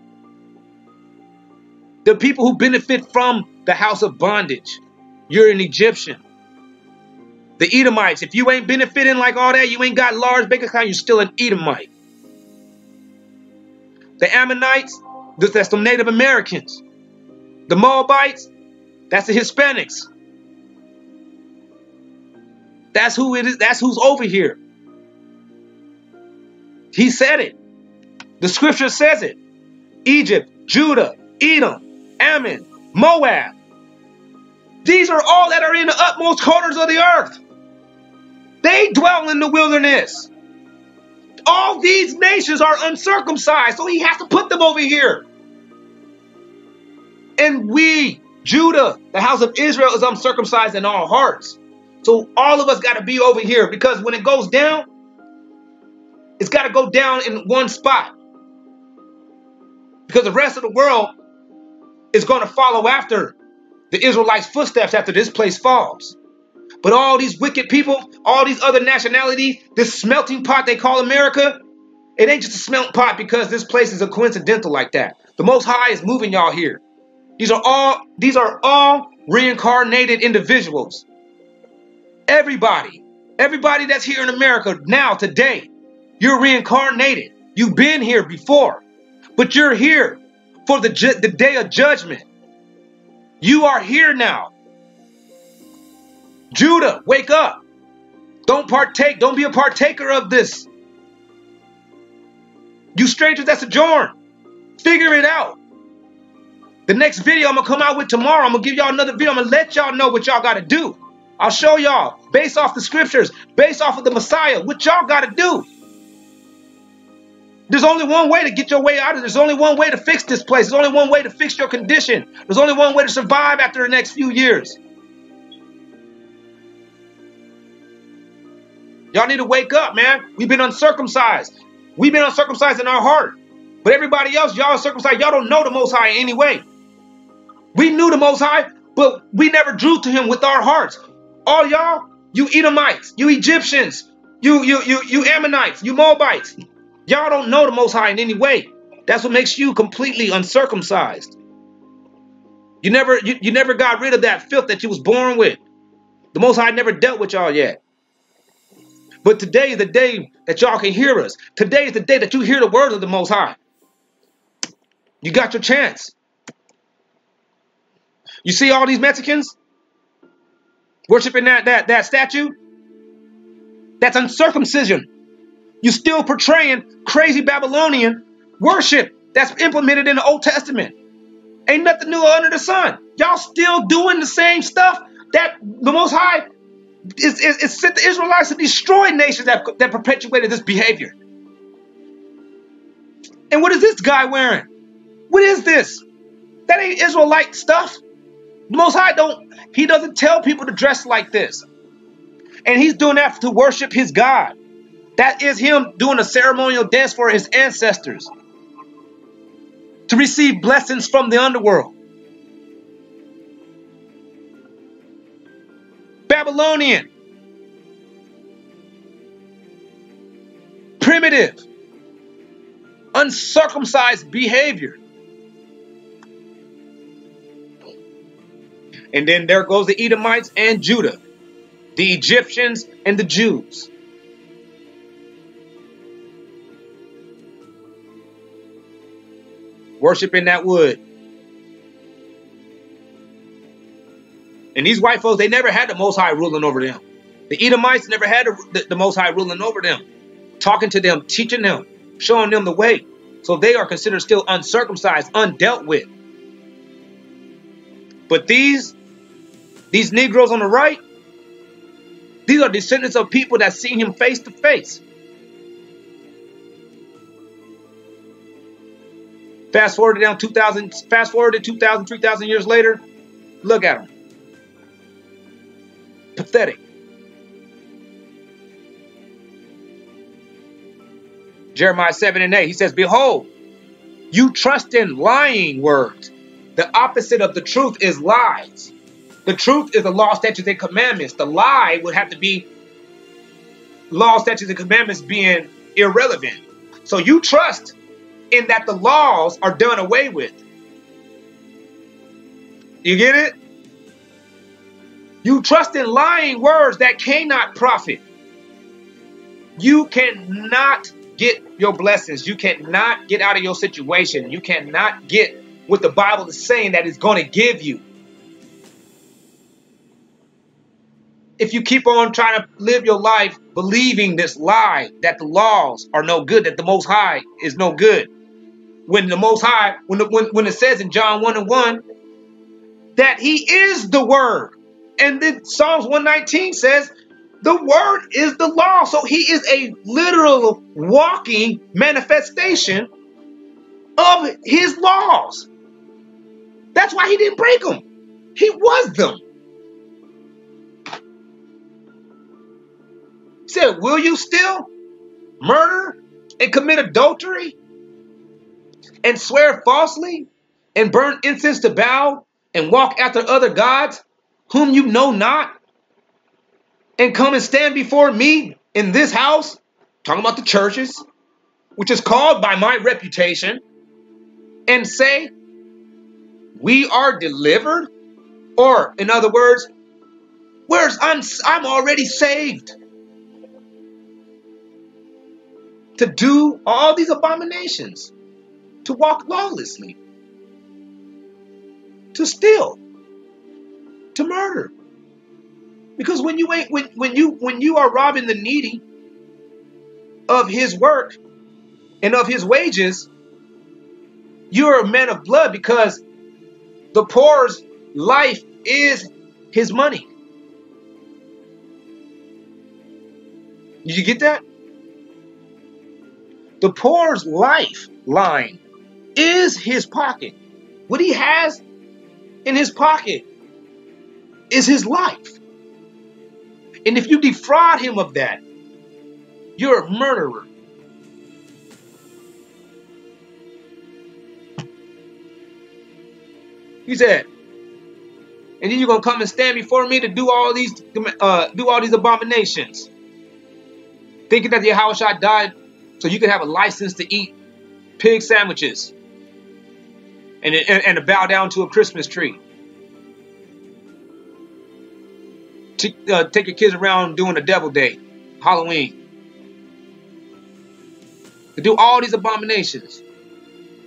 The people who benefit from the house of bondage. You're an Egyptian. The Edomites, if you ain't benefiting like all that, you ain't got large bank account, you're still an Edomite. The Ammonites, that's the Native Americans. The Moabites, that's the Hispanics. That's who it is. That's who's over here. He said it. The scripture says it. Egypt, Judah, Edom, Ammon, Moab. These are all that are in the utmost corners of the earth. They dwell in the wilderness. All these nations are uncircumcised, so he has to put them over here. And we, Judah, the house of Israel, is uncircumcised in our hearts. So all of us got to be over here, because when it goes down, It's got to go down in one spot. Because the rest of the world is going to follow after the Israelites' footsteps after this place falls. But all these wicked people, all these other nationalities, this smelting pot they call America, it ain't just a smelting pot because this place is a coincidental like that. The Most High is moving y'all here. These are all reincarnated individuals. Everybody that's here in America now, today, you're reincarnated. You've been here before, but you're here for the day of judgment. You are here now. Judah, wake up. Don't partake. Don't be a partaker of this. You strangers that sojourn, figure it out. The next video I'm going to come out with tomorrow, I'm going to give y'all another video. I'm going to let y'all know what y'all got to do. I'll show y'all, based off the scriptures, based off of the Messiah, what y'all got to do. There's only one way to get your way out of it. There's only one way to fix this place. There's only one way to fix your condition. There's only one way to survive after the next few years. Y'all need to wake up, man. We've been uncircumcised. We've been uncircumcised in our heart. But everybody else, y'all are circumcised. Y'all don't know the Most High anyway. We knew the Most High, but we never drew to him with our hearts. All y'all, you Edomites, you Egyptians, you Ammonites, you Moabites, y'all don't know the Most High in any way. That's what makes you completely uncircumcised. You never got rid of that filth that you was born with. The Most High never dealt with y'all yet. But today is the day that y'all can hear us. Today is the day that you hear the words of the Most High. You got your chance. You see all these Mexicans worshiping that statue? That's uncircumcision. You still portraying crazy Babylonian worship that's implemented in the Old Testament. Ain't nothing new under the sun. Y'all still doing the same stuff that the Most High is sent the Israelites to destroy nations that perpetuated this behavior. And what is this guy wearing? What is this? That ain't Israelite stuff. The Most High doesn't tell people to dress like this. And he's doing that to worship his God. That is him doing a ceremonial dance for his ancestors. To receive blessings from the underworld. Babylonian. Primitive. Uncircumcised behavior. And then there goes the Edomites and Judah. The Egyptians and the Jews. Worshiping that wood. And these white folks, they never had the Most High ruling over them. The Edomites never had the Most High ruling over them. Talking to them, teaching them, showing them the way. So they are considered still uncircumcised, undealt with. But these Negroes on the right, these are descendants of people that seen him face to face. Fast forward to 2,000, 3,000 years later, look at them. Pathetic. Jeremiah 7:8, he says, behold, you trust in lying words. The opposite of the truth is lies. The truth is the law, statutes, and commandments. The lie would have to be law, statutes, and commandments being irrelevant. So you trust in that the laws are done away with. You get it? You trust in lying words that cannot profit. You cannot get your blessings. You cannot get out of your situation. You cannot get what the Bible is saying that it's going to give you. If you keep on trying to live your life believing this lie that the laws are no good, that the Most High is no good. When the Most High, when it says in John 1:1 that he is the word. And then Psalms 119 says the word is the law. So he is a literal walking manifestation of his laws. That's why he didn't break them. He was them. He said, will you still murder, and commit adultery and swear falsely and burn incense to Baal and walk after other gods whom you know not, and come and stand before me in this house, talking about the churches, which is called by my reputation, and say, we are delivered? Or, in other words, I'm already saved. To do all these abominations, to walk lawlessly, to steal, to murder. Because when you are robbing the needy of his work and of his wages, you're a man of blood, because the poor's life is his money. Did you get that? The poor's lifeline is his pocket. What he has in his pocket is his life. And if you defraud him of that, you're a murderer. He said, and then you're gonna come and stand before me to do all these abominations, thinking that Yahushua died so you can have a license to eat pig sandwiches and to bow down to a Christmas tree. Take your kids around doing a devil day, Halloween. To do all these abominations.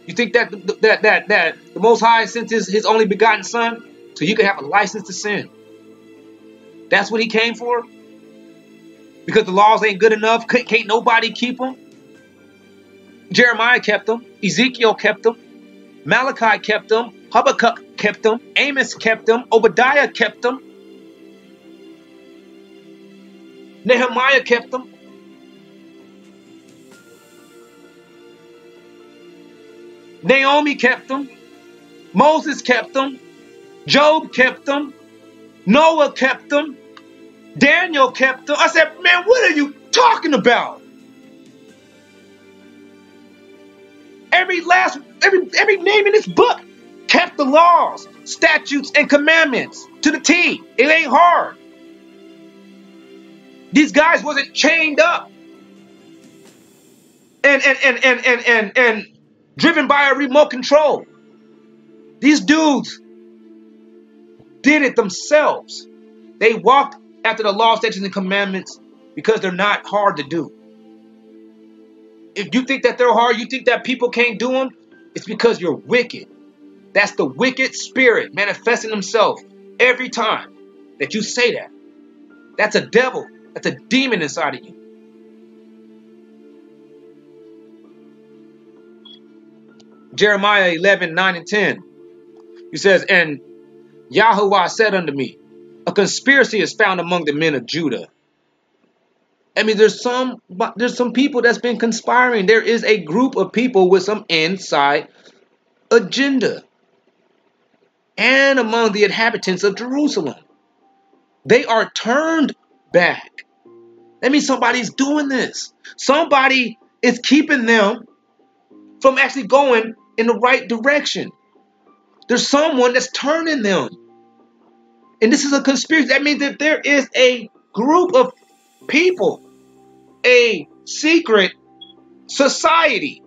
You think that the Most High sent his only begotten Son so you can have a license to sin? That's what he came for? Because the laws ain't good enough? Can't nobody keep them? Jeremiah kept them. Ezekiel kept them. Malachi kept them. Habakkuk kept them. Amos kept them. Obadiah kept them. Nehemiah kept them. Naomi kept them. Moses kept them. Job kept them. Noah kept them. Daniel kept them. I said, man, what are you talking about? Every name in this book kept the laws, statutes, and commandments to the T. It ain't hard. These guys wasn't chained up and driven by a remote control. These dudes did it themselves. They walked after the law, statutes, and commandments because they're not hard to do. If you think that they're hard, you think that people can't do them, it's because you're wicked. That's the wicked spirit manifesting himself every time that you say that. That's a devil. That's a demon inside of you. Jeremiah 11:9 and 10. He says, and Yahuwah said unto me, a conspiracy is found among the men of Judah. I mean, there's some people that's been conspiring. There is a group of people with some inside agenda. And among the inhabitants of Jerusalem. They are turned back. That means somebody's doing this. Somebody is keeping them from actually going in the right direction. There's someone that's turning them. And this is a conspiracy. That means that there is a group of people, a secret society,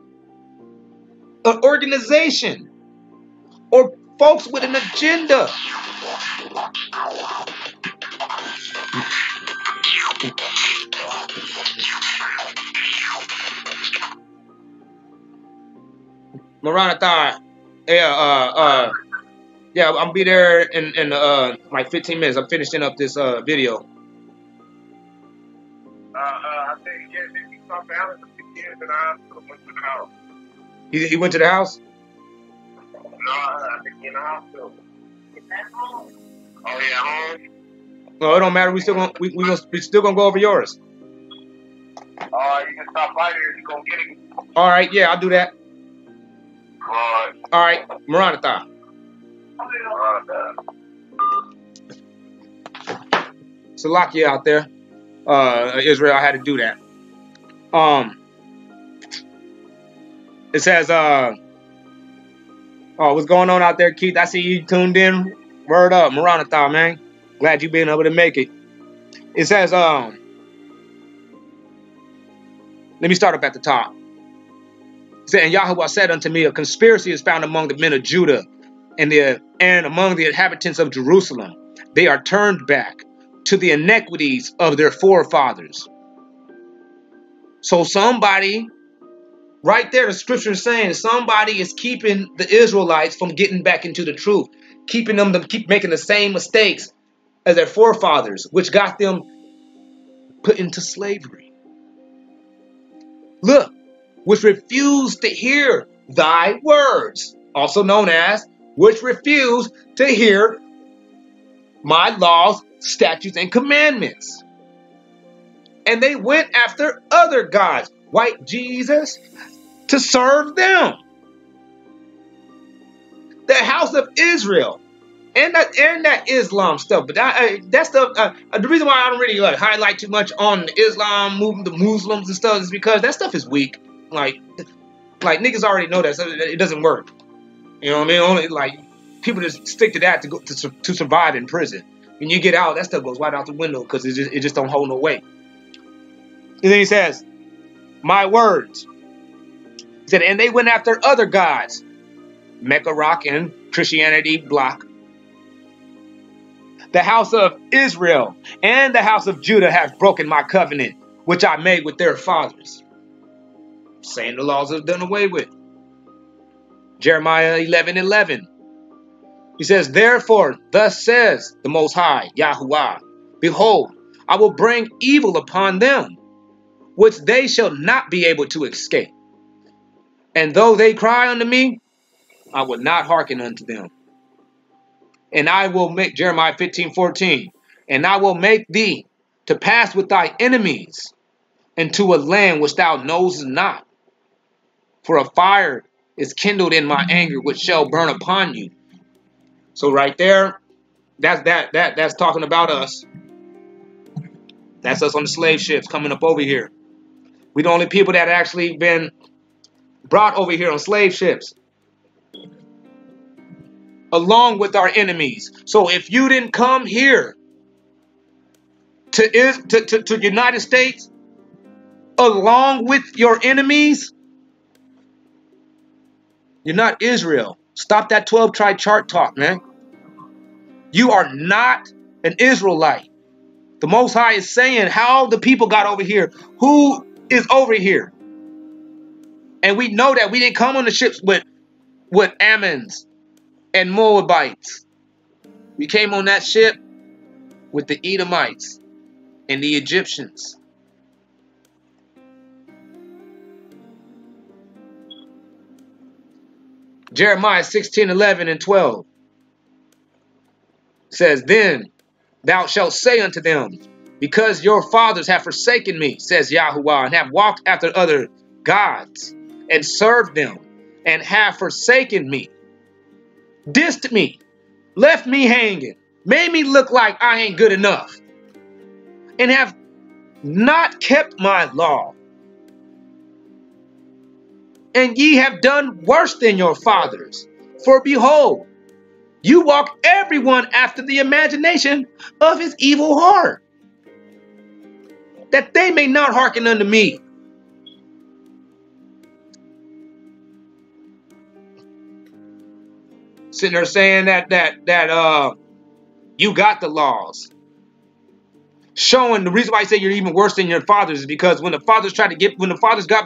an organization, or folks with an agenda. Maranatha. Yeah, I'll be there in like 15 minutes. I'm finishing up this video. I think he saw Balance a few years in the hospital, went to the house. He went to the house? No, I think he's in the hospital. Oh yeah, home. No, it don't matter. We still gonna go over yours. You can stop by here. You gonna get him? All right, yeah, I'll do that. All right, Maranatha. Salakia out there, Israel. I had to do that. It says, oh, what's going on out there, Keith? I see you tuned in. Word up, Maranatha, man. Glad you being able to make it. It says, let me start up at the top. It said, and Yahweh said unto me, a conspiracy is found among the men of Judah and among the inhabitants of Jerusalem. They are turned back to the iniquities of their forefathers. So somebody, right there, the scripture is saying somebody is keeping the Israelites from getting back into the truth, keeping them to keep making the same mistakes as their forefathers, which got them put into slavery. Look, which refused to hear thy words, also known as which refused to hear my laws, statutes, and commandments. And they went after other gods, white Jesus, to serve them. The house of Israel and that Islam stuff. But that stuff, the reason why I don't really highlight too much on the Islam movement, the Muslims and stuff, is because that stuff is weak. Like niggas already know that, so it doesn't work. You know what I mean? Only like people just stick to that to survive in prison. When you get out, that stuff goes right out the window because it just don't hold no weight. And then he says, my words. He said, and they went after other gods, Mecca rock and Christianity block. The house of Israel and the house of Judah have broken my covenant, which I made with their fathers. Saying the laws are done away with. Jeremiah 11:11. He says, therefore, thus says the Most High, Yahuwah, behold, I will bring evil upon them, which they shall not be able to escape. And though they cry unto me, I will not hearken unto them. And I will make, Jeremiah 15:14, and I will make thee to pass with thy enemies into a land which thou knowest not. For a fire is kindled in my anger, which shall burn upon you. So right there, that's talking about us. That's us on the slave ships coming up over here. We're the only people that actually been brought over here on slave ships, along with our enemies. So if you didn't come here to United States along with your enemies, you're not Israel. Stop that 12-tribe chart talk, man. You are not an Israelite. The Most High is saying how the people got over here. Who is over here? And we know that we didn't come on the ships with Ammons and Moabites. We came on that ship with the Edomites and the Egyptians. Jeremiah 16:11 and 12 says, then thou shalt say unto them, because your fathers have forsaken me, says Yahuwah, and have walked after other gods, and served them, and have forsaken me, dissed me, left me hanging, made me look like I ain't good enough, and have not kept my law. And ye have done worse than your fathers. For behold, you walk everyone after the imagination of his evil heart, that they may not hearken unto me. Sitting there saying that you got the laws. Showing the reason why I say you're even worse than your fathers is because when the fathers got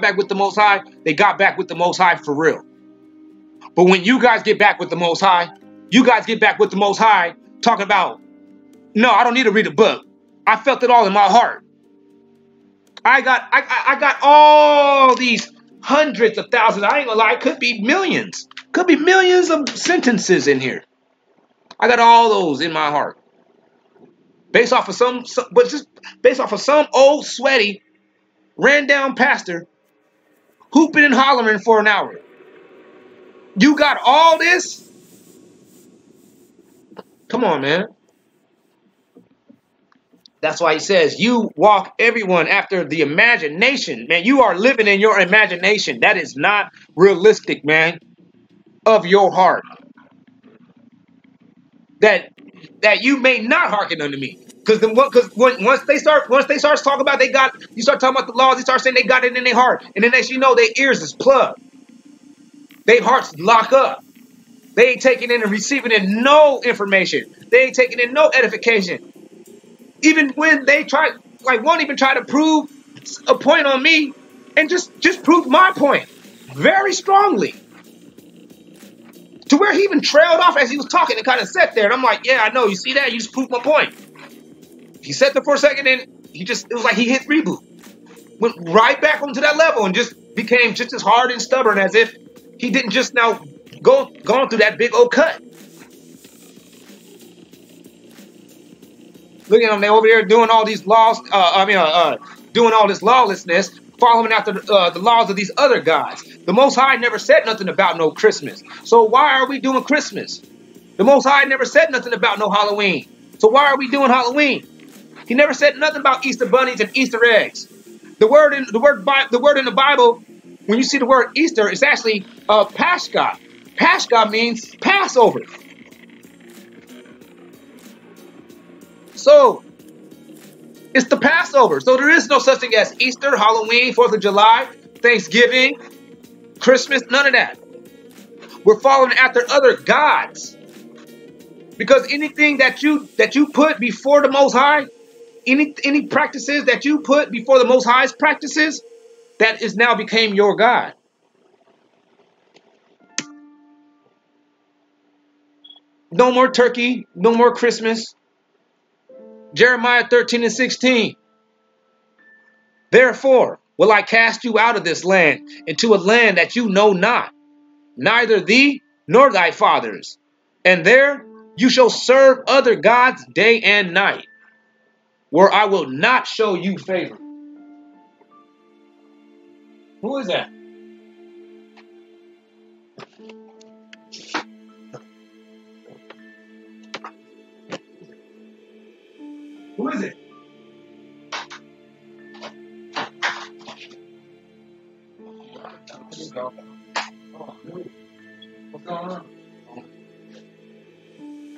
back with the Most High, they got back with the Most High for real. But when you guys get back with the Most High, you guys get back with the Most High talking about, no, I don't need to read a book. I felt it all in my heart. I got all these hundreds of thousands. I ain't gonna lie, it could be millions. Could be millions of sentences in here. I got all those in my heart. Based off of some old sweaty, ran down pastor hooping and hollering for an hour. You got all this? Come on, man. That's why he says, you walk everyone after the imagination. Man, you are living in your imagination. That is not realistic, man, of your heart. That you may not hearken unto me. Because once they start talking about you start talking about the laws, they start saying they got it in their heart. And then next you know, their ears is plugged. Their hearts lock up. They ain't taking in and receiving in no information. They ain't taking in no edification. Even when they try, like one even try to prove a point on me and just prove my point very strongly. To where he even trailed off as he was talking and kind of sat there. And I'm like, yeah, I know. You see that? You just proved my point. He sat there for a second and it was like he hit reboot. Went right back onto that level and just became just as hard and stubborn as if he didn't just now gone through that big old cut. Look at them, they over there doing all these laws, doing all this lawlessness, following after the laws of these other gods. The Most High never said nothing about no Christmas. So why are we doing Christmas? The Most High never said nothing about no Halloween. So why are we doing Halloween? He never said nothing about Easter bunnies and Easter eggs. The word in the Bible, when you see the word Easter, it's actually Pascha. Pascha means Passover. So, it's the Passover. So there is no such thing as Easter, Halloween, 4th of July, Thanksgiving, Christmas, none of that. We're following after other gods. Because anything that you put before the Most High, any practices that you put before the Most High's practices, that is now became your God. No more turkey, no more Christmas. Jeremiah 13:16. Therefore will I cast you out of this land into a land that you know not, neither thee nor thy fathers. And there you shall serve other gods day and night, where I will not show you favor. Who is that? Who is it? What's going on?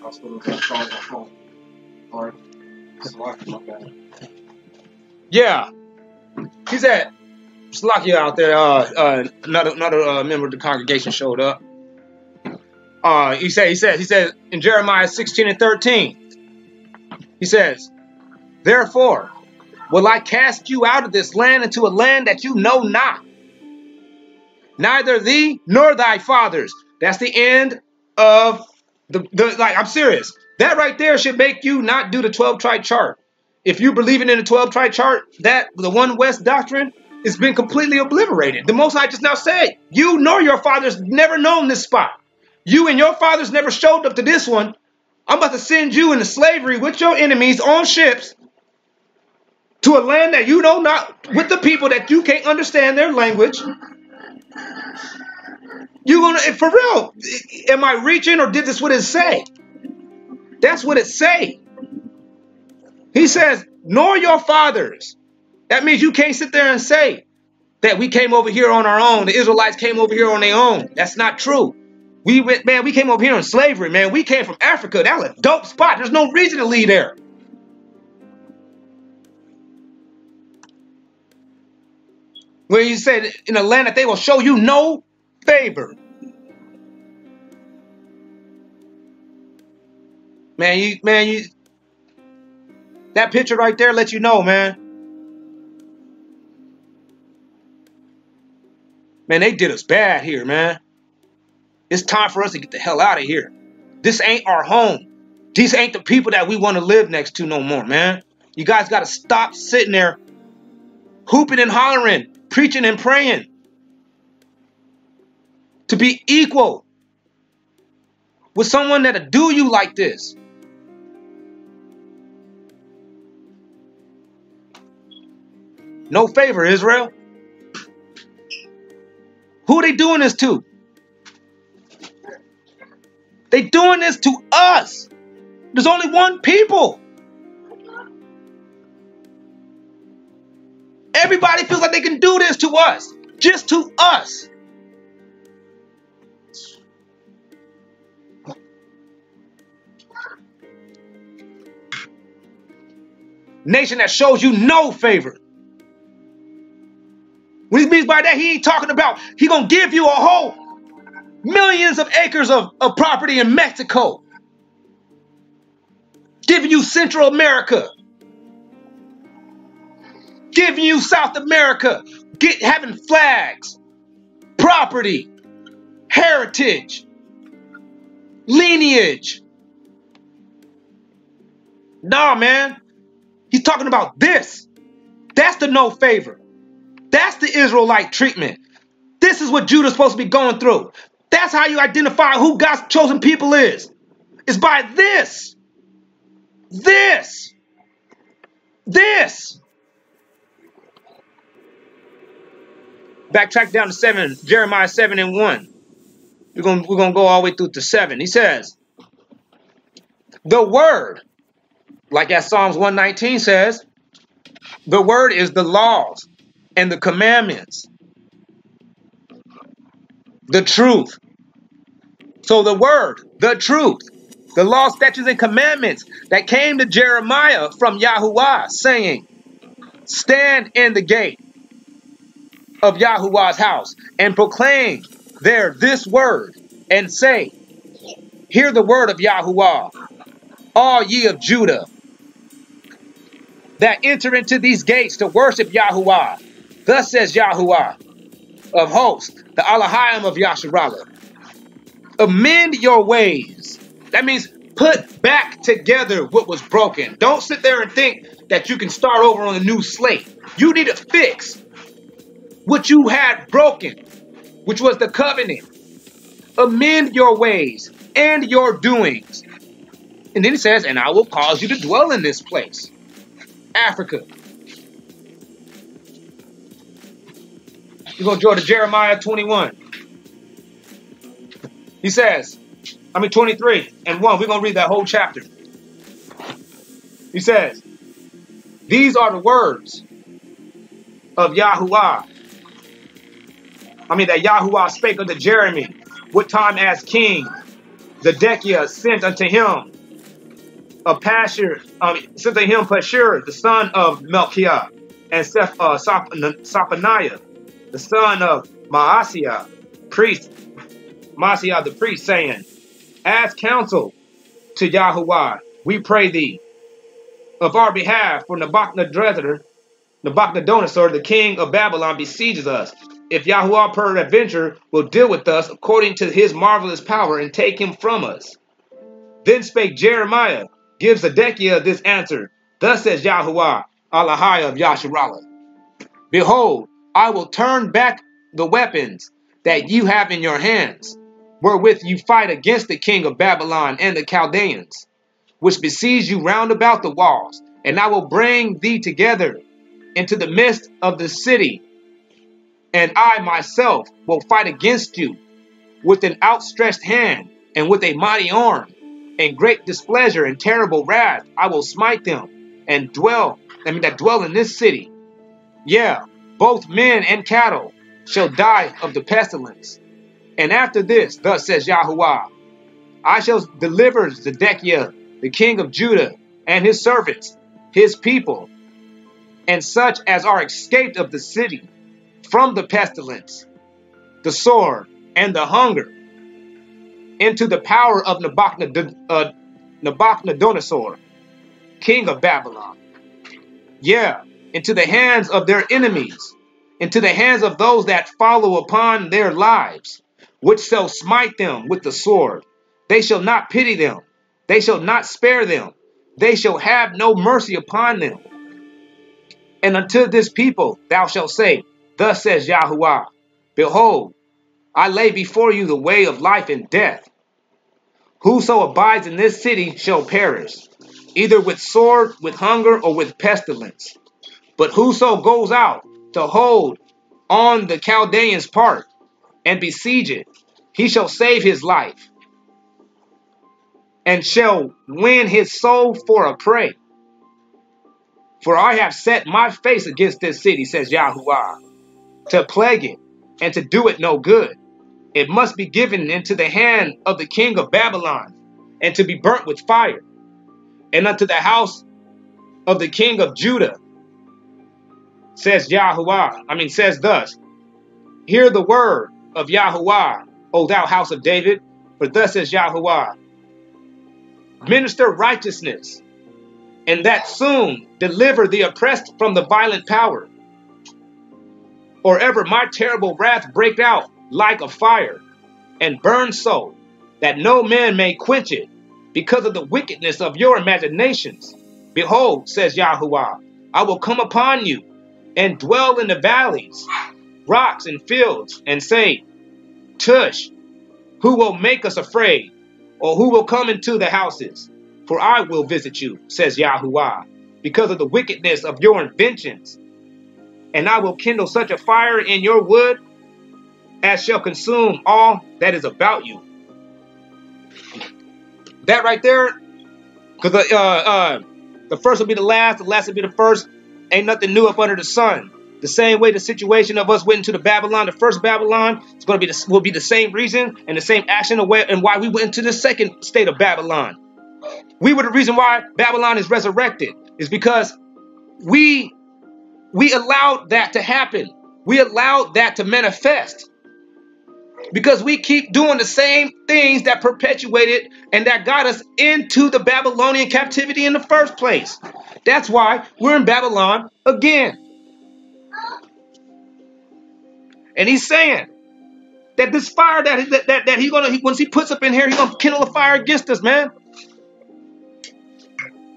I was going to call my phone. Sorry. Yeah. He said, Slakia out there, another member of the congregation showed up. He said in Jeremiah 16:13, he says, therefore will I cast you out of this land into a land that you know not, neither thee nor thy fathers. That's the end of like, I'm serious. That right there should make you not do the 12-tribe chart. If you believe in the 12-tribe chart, that the One West doctrine has been completely obliterated. The Most High just now said, you nor your fathers never known this spot. You and your fathers never showed up to this one. I'm about to send you into slavery with your enemies on ships to a land that you know not, with the people that you can't understand their language. You gonna, for real, am I reaching or did this what it say? That's what it say. He says, nor your fathers. That means you can't sit there and say that we came over here on our own. The Israelites came over here on their own. That's not true. We came over here in slavery, man. We came from Africa. That was a dope spot. There's no reason to leave there. Where he said, in a land that they will show you no favor. Man, that picture right there lets you know, man. Man, they did us bad here, man. It's time for us to get the hell out of here. This ain't our home. These ain't the people that we want to live next to no more, man. You guys got to stop sitting there hooping and hollering, preaching and praying to be equal with someone that'll do you like this. No favor, Israel. Who are they doing this to? They doing this to us. There's only one people. Everybody feels like they can do this to us. Just to us. Nation that shows you no favor. What he means by that, he ain't talking about he gonna give you a whole millions of acres of property in Mexico. Giving you Central America. Giving you South America. Having flags. Property. Heritage. Lineage. Nah, man. He's talking about this. That's the no favor. That's the Israelite treatment. This is what Judah's supposed to be going through. That's how you identify who God's chosen people is. It's by this. This. Backtrack down to 7, Jeremiah 7:1. We're gonna go all the way through to 7. He says, the word, like as Psalms 119 says, the word is the laws and the commandments. The truth. So the word, the truth, the law, statutes, and commandments that came to Jeremiah from Yahuwah, saying, stand in the gate of Yahuwah's house and proclaim there this word and say, hear the word of Yahuwah, all ye of Judah, that enter into these gates to worship Yahuwah. Thus says Yahuwah of hosts, the Elohim of Yasharallah. Amend your ways. That means put back together what was broken. Don't sit there and think that you can start over on a new slate. You need to fix what you had broken, which was the covenant. Amend your ways and your doings. And then it says, and I will cause you to dwell in this place. Africa. We're going to go to Jeremiah 21. He says, 23 and 1. We're going to read that whole chapter. He says, these are the words of Yahuwah. That Yahuwah spake unto Jeremy, what time as king, Zedekiah sent unto him Pashur, the son of Melchiah, and Sophoniah, the son of Maaseiah, the priest, saying, as counsel to Yahuwah, we pray thee, of our behalf, for Nabuchodonosor, the king of Babylon, besieges us. If Yahuwah peradventure will deal with us according to his marvelous power and take him from us. Then spake Jeremiah, gives Zedekiah this answer. Thus says Yahuwah, Elohim of Yasharallah. Behold, I will turn back the weapons that you have in your hands, wherewith you fight against the king of Babylon and the Chaldeans, which besiege you round about the walls, and I will bring thee together into the midst of the city, and I myself will fight against you with an outstretched hand and with a mighty arm, and great displeasure and terrible wrath. I will smite them and that dwell in this city. Yeah, both men and cattle shall die of the pestilence. And after this, thus says Yahuwah, I shall deliver Zedekiah, the king of Judah, and his servants, his people, and such as are escaped of the city, from the pestilence, the sword, and the hunger, into the power of Nabuchodonosor, king of Babylon. Yeah, into the hands of their enemies, into the hands of those that follow upon their lives, which shall smite them with the sword. They shall not pity them. They shall not spare them. They shall have no mercy upon them. And unto this people thou shalt say, thus says Yahuwah, behold, I lay before you the way of life and death. Whoso abides in this city shall perish, either with sword, with hunger, or with pestilence. But whoso goes out to hold on the Chaldeans' part and besiege it, he shall save his life, and shall win his soul for a prey. For I have set my face against this city, says Yahuwah, to plague it and to do it no good. It must be given into the hand of the king of Babylon and to be burnt with fire. And unto the house of the king of Judah, says Yahuwah, says thus, hear the word of Yahuwah, O thou house of David, for thus says Yahuwah, minister righteousness, and that soon deliver the oppressed from the violent power. Or ever my terrible wrath break out like a fire, and burn so, that no man may quench it, because of the wickedness of your imaginations. Behold, says Yahuwah, I will come upon you, and dwell in the valleys, rocks, and fields, and say, Tush, who will make us afraid, or who will come into the houses? For I will visit you, says Yahuwah, because of the wickedness of your inventions. And I will kindle such a fire in your wood as shall consume all that is about you. That right there, because the first will be the last will be the first. Ain't nothing new up under the sun. The same way the situation of us went into the Babylon, the first Babylon, it's going to be will be the same reason and the same action and why we went into the second state of Babylon. We were the reason why Babylon is resurrected. Is because we allowed that to happen. We allowed that to manifest. Because we keep doing the same things that perpetuated and that got us into the Babylonian captivity in the first place. That's why we're in Babylon again. And he's saying that this fire that he's gonna once he puts up in here, he's gonna kindle a fire against us, man.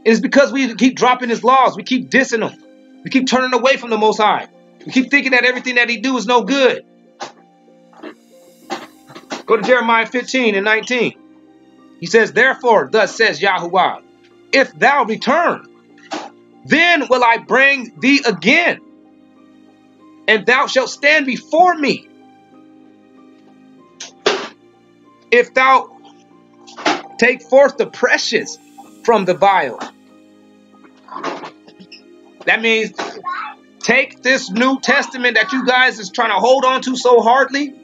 It's because we keep dropping his laws. We keep dissing him. We keep turning away from the Most High. We keep thinking that everything that he do is no good. Go to Jeremiah 15 and 19. He says, therefore, thus says Yahuwah, if thou return, then will I bring thee again, and thou shalt stand before me. If thou take forth the precious from the vial. That means take this New Testament that you guys is trying to hold on to so hardly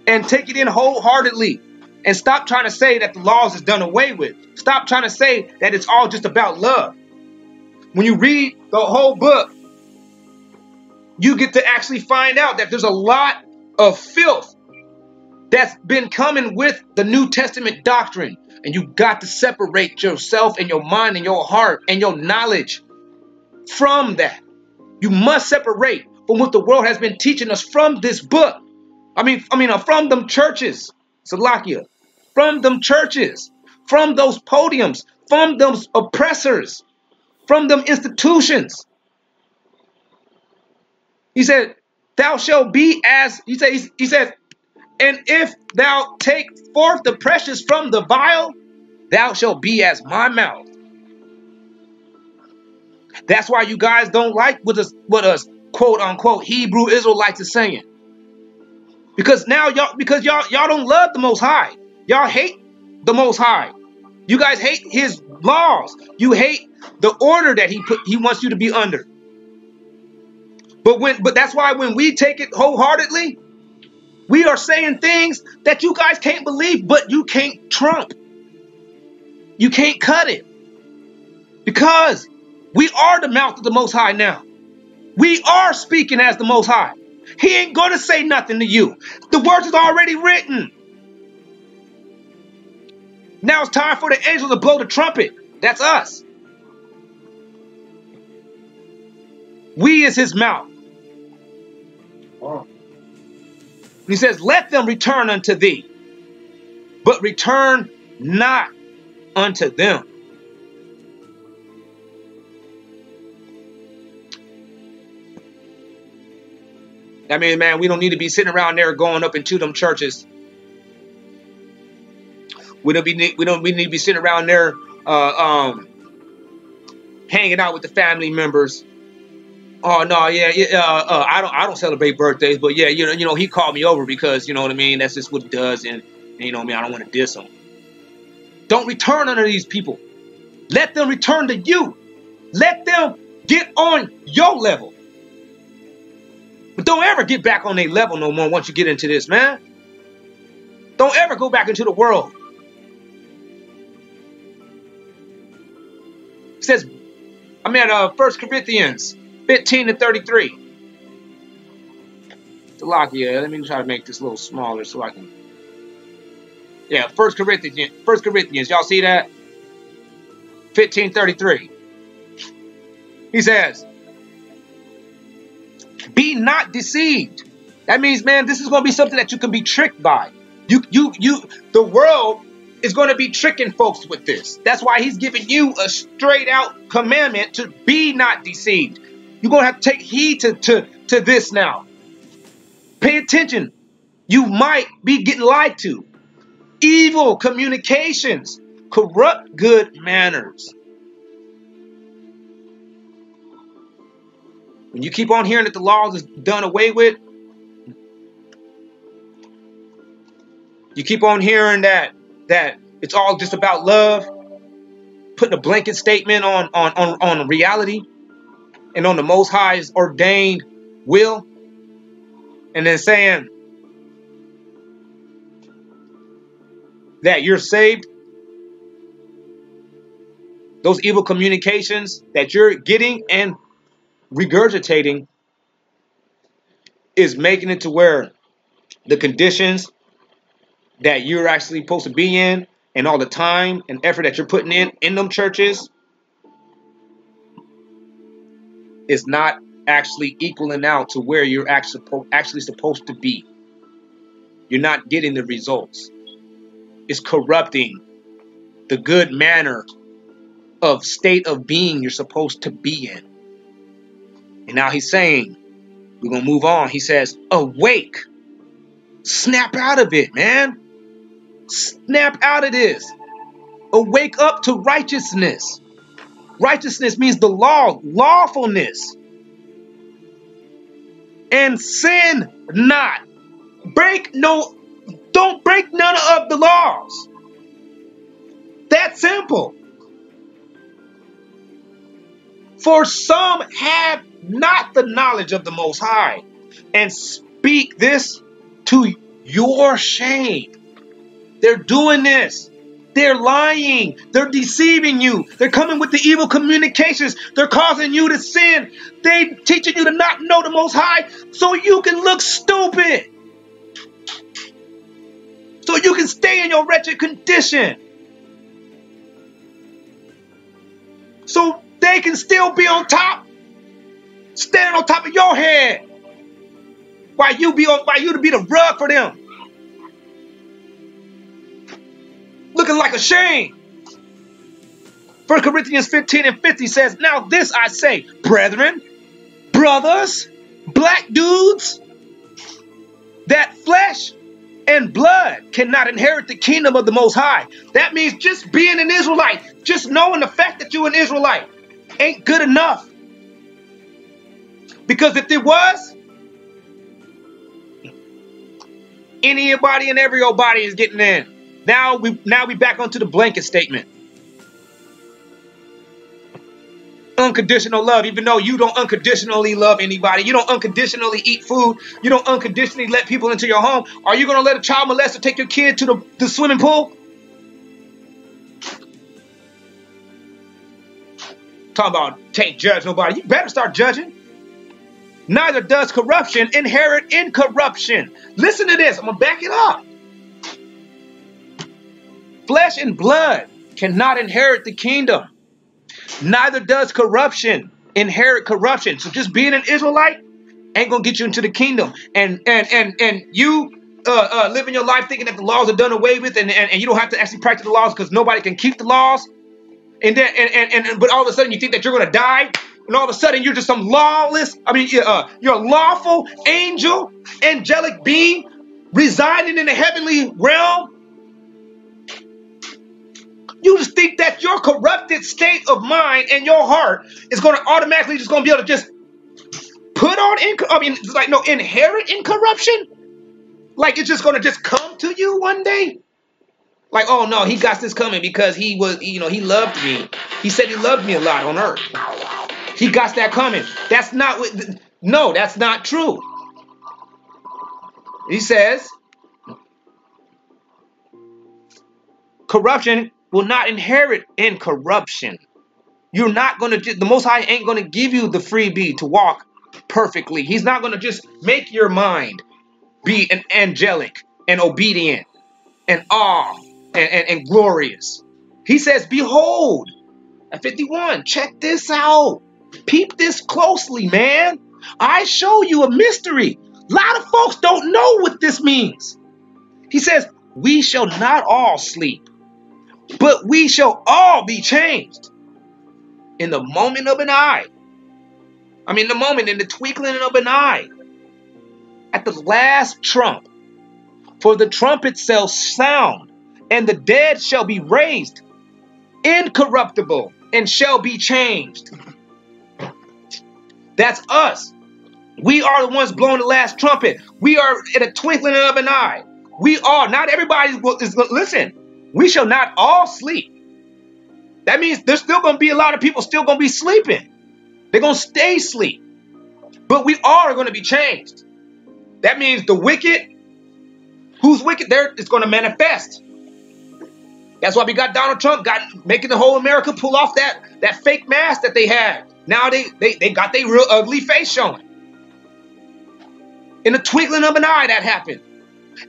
and take it in wholeheartedly and stop trying to say that the laws is done away with. Stop trying to say that it's all just about love. When you read the whole book, you get to actually find out that there's a lot of filth that's been coming with the New Testament doctrine. And you got to separate yourself and your mind and your heart and your knowledge from that. You must separate from what the world has been teaching us from this book. From them churches, Salakia, from them churches, from those podiums, from those oppressors, from them institutions. He said, thou shalt be as, he said, and if thou take forth the precious from the vial, thou shalt be as my mouth. That's why you guys don't like what us quote unquote Hebrew Israelites are saying. Because now y'all don't love the Most High. Y'all hate the Most High. You guys hate his laws. You hate the order that he wants you to be under. But that's why when we take it wholeheartedly, we are saying things that you guys can't believe, but you can't trump. You can't cut it. Because we are the mouth of the Most High now. We are speaking as the Most High. He ain't going to say nothing to you. The words is already written. Now it's time for the angels to blow the trumpet. That's us. We is his mouth. He says, let them return unto thee, but return not unto them. I mean, man, we don't need to be sitting around there going up into them churches. We need to be sitting around there hanging out with the family members. Oh no, I don't celebrate birthdays, but yeah, you know, he called me over because, you know what I mean, that's just what he does, and you know what I mean, I don't want to diss him. Don't return unto these people. Let them return to you. Let them get on your level. But don't ever get back on their level no more once you get into this, man. Don't ever go back into the world. It says, I'm at 1 Corinthians 15-33. Salakia, let me try to make this a little smaller so I can. Yeah, 1 Corinthians, y'all see that? 15:33. He says, be not deceived. That means, man, this is going to be something that you can be tricked by. The world is going to be tricking folks with this. That's why he's giving you a straight out commandment to be not deceived. You're going to have to take heed to this now. Pay attention. You might be getting lied to. Evil communications corrupt good manners. When you keep on hearing that the laws is done away with, you keep on hearing that it's all just about love, putting a blanket statement on reality and on the Most High's ordained will, and then saying that you're saved. Those evil communications that you're getting and regurgitating is making it to where the conditions that you're actually supposed to be in and all the time and effort that you're putting in them churches is not actually equaling out to where you're actually supposed to be. You're not getting the results. It's corrupting the good manner of state of being you're supposed to be in. And now he's saying, we're going to move on. He says, awake. Snap out of it, man. Snap out of this. Awake up to righteousness. Righteousness means the law, lawfulness. And sin not. Don't break none of the laws. That simple. For some have not the knowledge of the Most High, and speak this to your shame. They're doing this. They're lying. They're deceiving you. They're coming with the evil communications. They're causing you to sin. They're teaching you to not know the Most High so you can look stupid. So you can stay in your wretched condition. So they can still be on top, standing on top of your head, while you to be the rug for them, looking like a shame. 1 Corinthians 15:50 says, now this I say, brethren, brothers, black dudes, that flesh and blood cannot inherit the kingdom of the Most High. That means just being an Israelite, just knowing the fact that you're an Israelite ain't good enough. Because if it was, anybody and everybody is getting in. Now we back onto the blanket statement. Unconditional love, even though you don't unconditionally love anybody. You don't unconditionally eat food. You don't unconditionally let people into your home. Are you going to let a child molester take your kid to the swimming pool? Talking about can't judge nobody. You better start judging. Neither does corruption inherit incorruption. Listen to this. I'm going to back it up. Flesh and blood cannot inherit the kingdom. Neither does corruption inherit corruption. So just being an Israelite ain't going to get you into the kingdom. And you living your life thinking that the laws are done away with and you don't have to actually practice the laws because nobody can keep the laws. And then but all of a sudden you think that you're going to die. And all of a sudden you're just some lawless, you're a lawful angelic being residing in the heavenly realm. You just think that your corrupted state of mind and your heart is going to automatically just going to be able to just put on, inherit incorruption? Like it's just going to just come to you one day? Like, oh no, he got this coming because he loved me. He said he loved me a lot on earth. He got that coming. That's not what, no, that's not true. He says, corruption will not inherit in corruption. You're not going to, the Most High ain't going to give you the freebie to walk perfectly. He's not going to just make your mind be an angelic and obedient and awe and glorious. He says, behold, at 51, check this out. Peep this closely, man. I show you a mystery. A lot of folks don't know what this means. He says, we shall not all sleep, but we shall all be changed in the moment of an eye. I mean, the moment, in the twinkling of an eye. At the last trump. For the trumpet shall sound, and the dead shall be raised incorruptible and shall be changed. That's us. We are the ones blowing the last trumpet. We are in a twinkling of an eye. We are. Not everybody is. Listen, we shall not all sleep. That means there's still going to be a lot of people still going to be sleeping. They're going to stay asleep. But we are going to be changed. That means the wicked, who's wicked there, is going to manifest. That's why we got Donald Trump making the whole America pull off that fake mask that they had. Now they got their real ugly face showing. In the twinkling of an eye, that happened.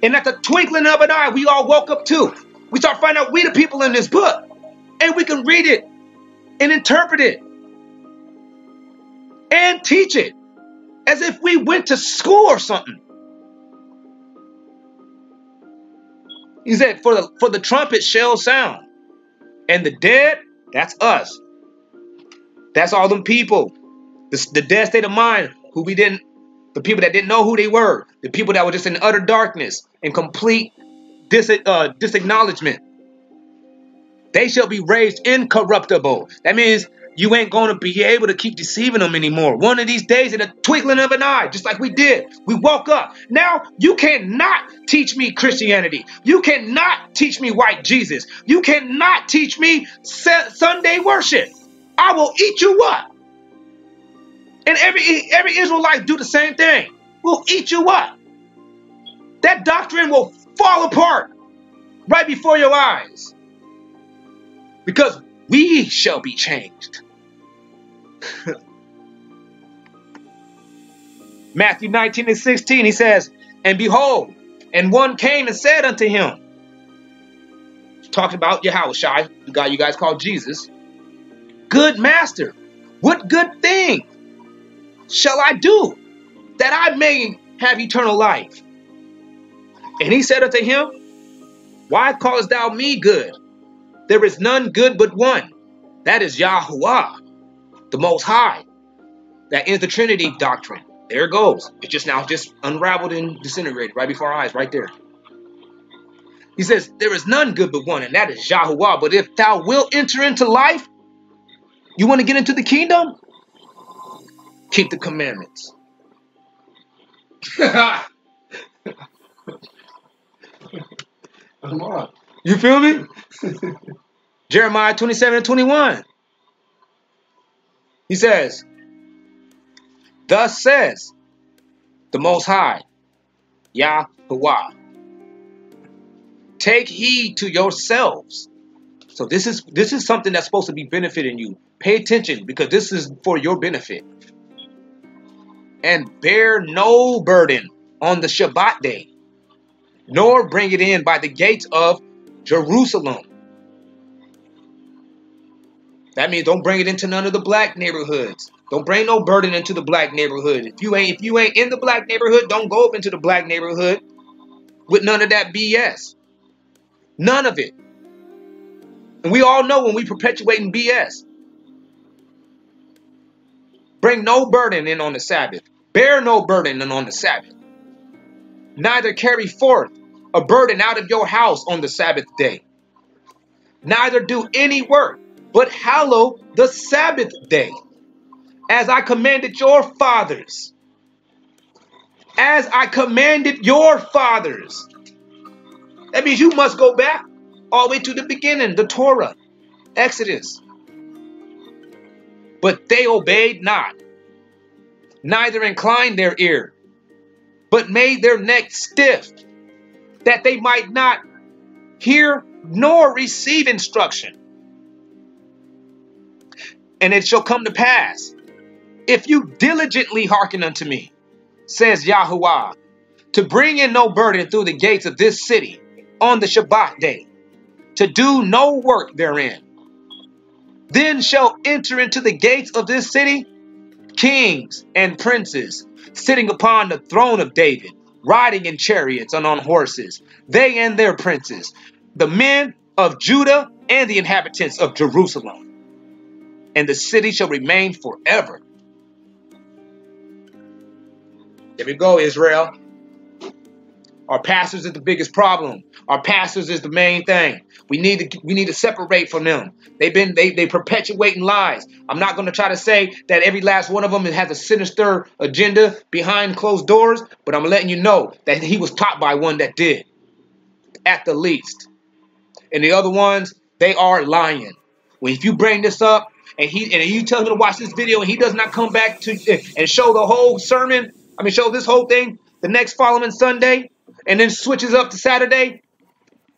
And at the twinkling of an eye, we all woke up too. We start finding out we the people in this book. And we can read it and interpret it and teach it as if we went to school or something. He said, for the trumpet shall sound, and the dead, that's us. That's all them people. The dead state of mind, the people that didn't know who they were, the people that were just in utter darkness and complete disacknowledgement. They shall be raised incorruptible. That means you ain't going to be able to keep deceiving them anymore. One of these days, in a twinkling of an eye, just like we did, we woke up. Now, you cannot teach me Christianity. You cannot teach me white Jesus. You cannot teach me Sunday worship. I will eat you up. And every Israelite do the same thing. We'll eat you up. That doctrine will fall apart right before your eyes. Because we shall be changed. Matthew 19:16, he says, and behold, and one came and said unto him, talking about Yahushua, the guy you guys call Jesus, good master, what good thing shall I do that I may have eternal life? And he said unto him, why callest thou me good? There is none good but one. That is Yahuwah, the Most High. That is the Trinity doctrine. There it goes. It's just now just unraveled and disintegrated right before our eyes, right there. He says, there is none good but one, and that is Yahuwah. But if thou wilt enter into life, you want to get into the kingdom? Keep the commandments. Come on. You feel me? Jeremiah 27:21. He says, thus says the Most High, Yahuwah, take heed to yourselves. So this is something that's supposed to be benefiting you. Pay attention, because this is for your benefit. And bear no burden on the Shabbat day, nor bring it in by the gates of Jerusalem. That means don't bring it into none of the black neighborhoods. Don't bring no burden into the black neighborhood. If you ain't in the black neighborhood, don't go up into the black neighborhood with none of that BS. None of it. And we all know when we perpetuating BS. Bring no burden in on the Sabbath. Bear no burden in on the Sabbath. Neither carry forth a burden out of your house on the Sabbath day. Neither do any work, but hallow the Sabbath day, as I commanded your fathers. As I commanded your fathers. That means you must go back all the way to the beginning, the Torah, Exodus. But they obeyed not, neither inclined their ear, but made their neck stiff, that they might not hear nor receive instruction. And it shall come to pass, if you diligently hearken unto me, says Yahuwah, to bring in no burden through the gates of this city on the Shabbat day, to do no work therein, then shall enter into the gates of this city kings and princes, sitting upon the throne of David, riding in chariots and on horses, they and their princes, the men of Judah and the inhabitants of Jerusalem. And the city shall remain forever. There we go, Israel. Our pastors is the biggest problem. Our pastors is the main thing. We need to separate from them. They perpetuating lies. I'm not going to try to say that every last one of them has a sinister agenda behind closed doors, but I'm letting you know that he was taught by one that did, at the least. And the other ones, they are lying. When if you bring this up and you tell him to watch this video and he does not come back to and show the whole sermon, show this whole thing the next following Sunday, and then switches up to Saturday,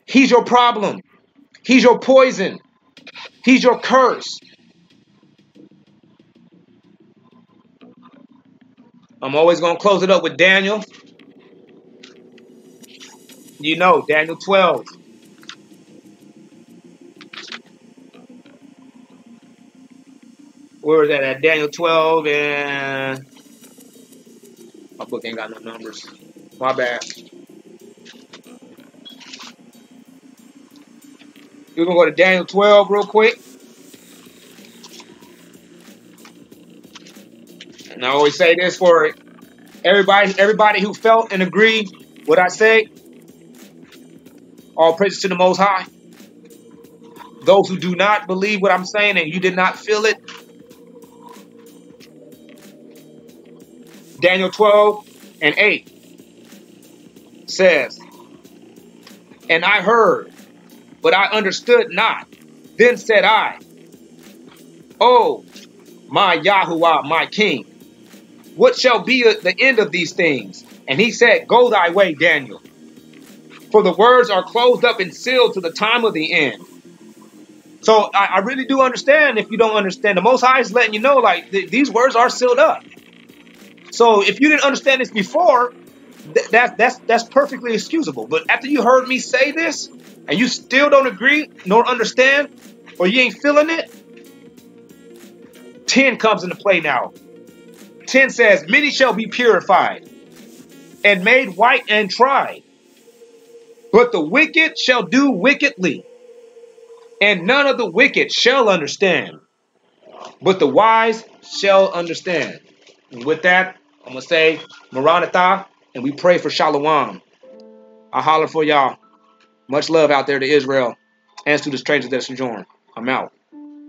he's your problem. He's your poison. He's your curse. I'm always going to close it up with Daniel. You know, Daniel 12. Where is that at? Daniel 12 and... My book ain't got no numbers. My bad. We're going to go to Daniel 12 real quick. And I always say this for everybody who felt and agreed what I say. All praises to the Most High. Those who do not believe what I'm saying and you did not feel it. Daniel 12 and 8 says, and I heard, but I understood not. Then said I, oh, my Yahuwah, my King, what shall be the end of these things? And he said, go thy way, Daniel. For the words are closed up and sealed to the time of the end. So I really do understand if you don't understand. The Most High is letting you know, like, these words are sealed up. So if you didn't understand this before, that's perfectly excusable. But after you heard me say this, and you still don't agree nor understand, or you ain't feeling it, 10 comes into play now. 10 says, many shall be purified and made white and tried, but the wicked shall do wickedly, and none of the wicked shall understand, but the wise shall understand. And with that, I'm going to say Maranatha, and we pray for Shalom. I holler for y'all. Much love out there to Israel and to the strangers that sojourn. I'm out.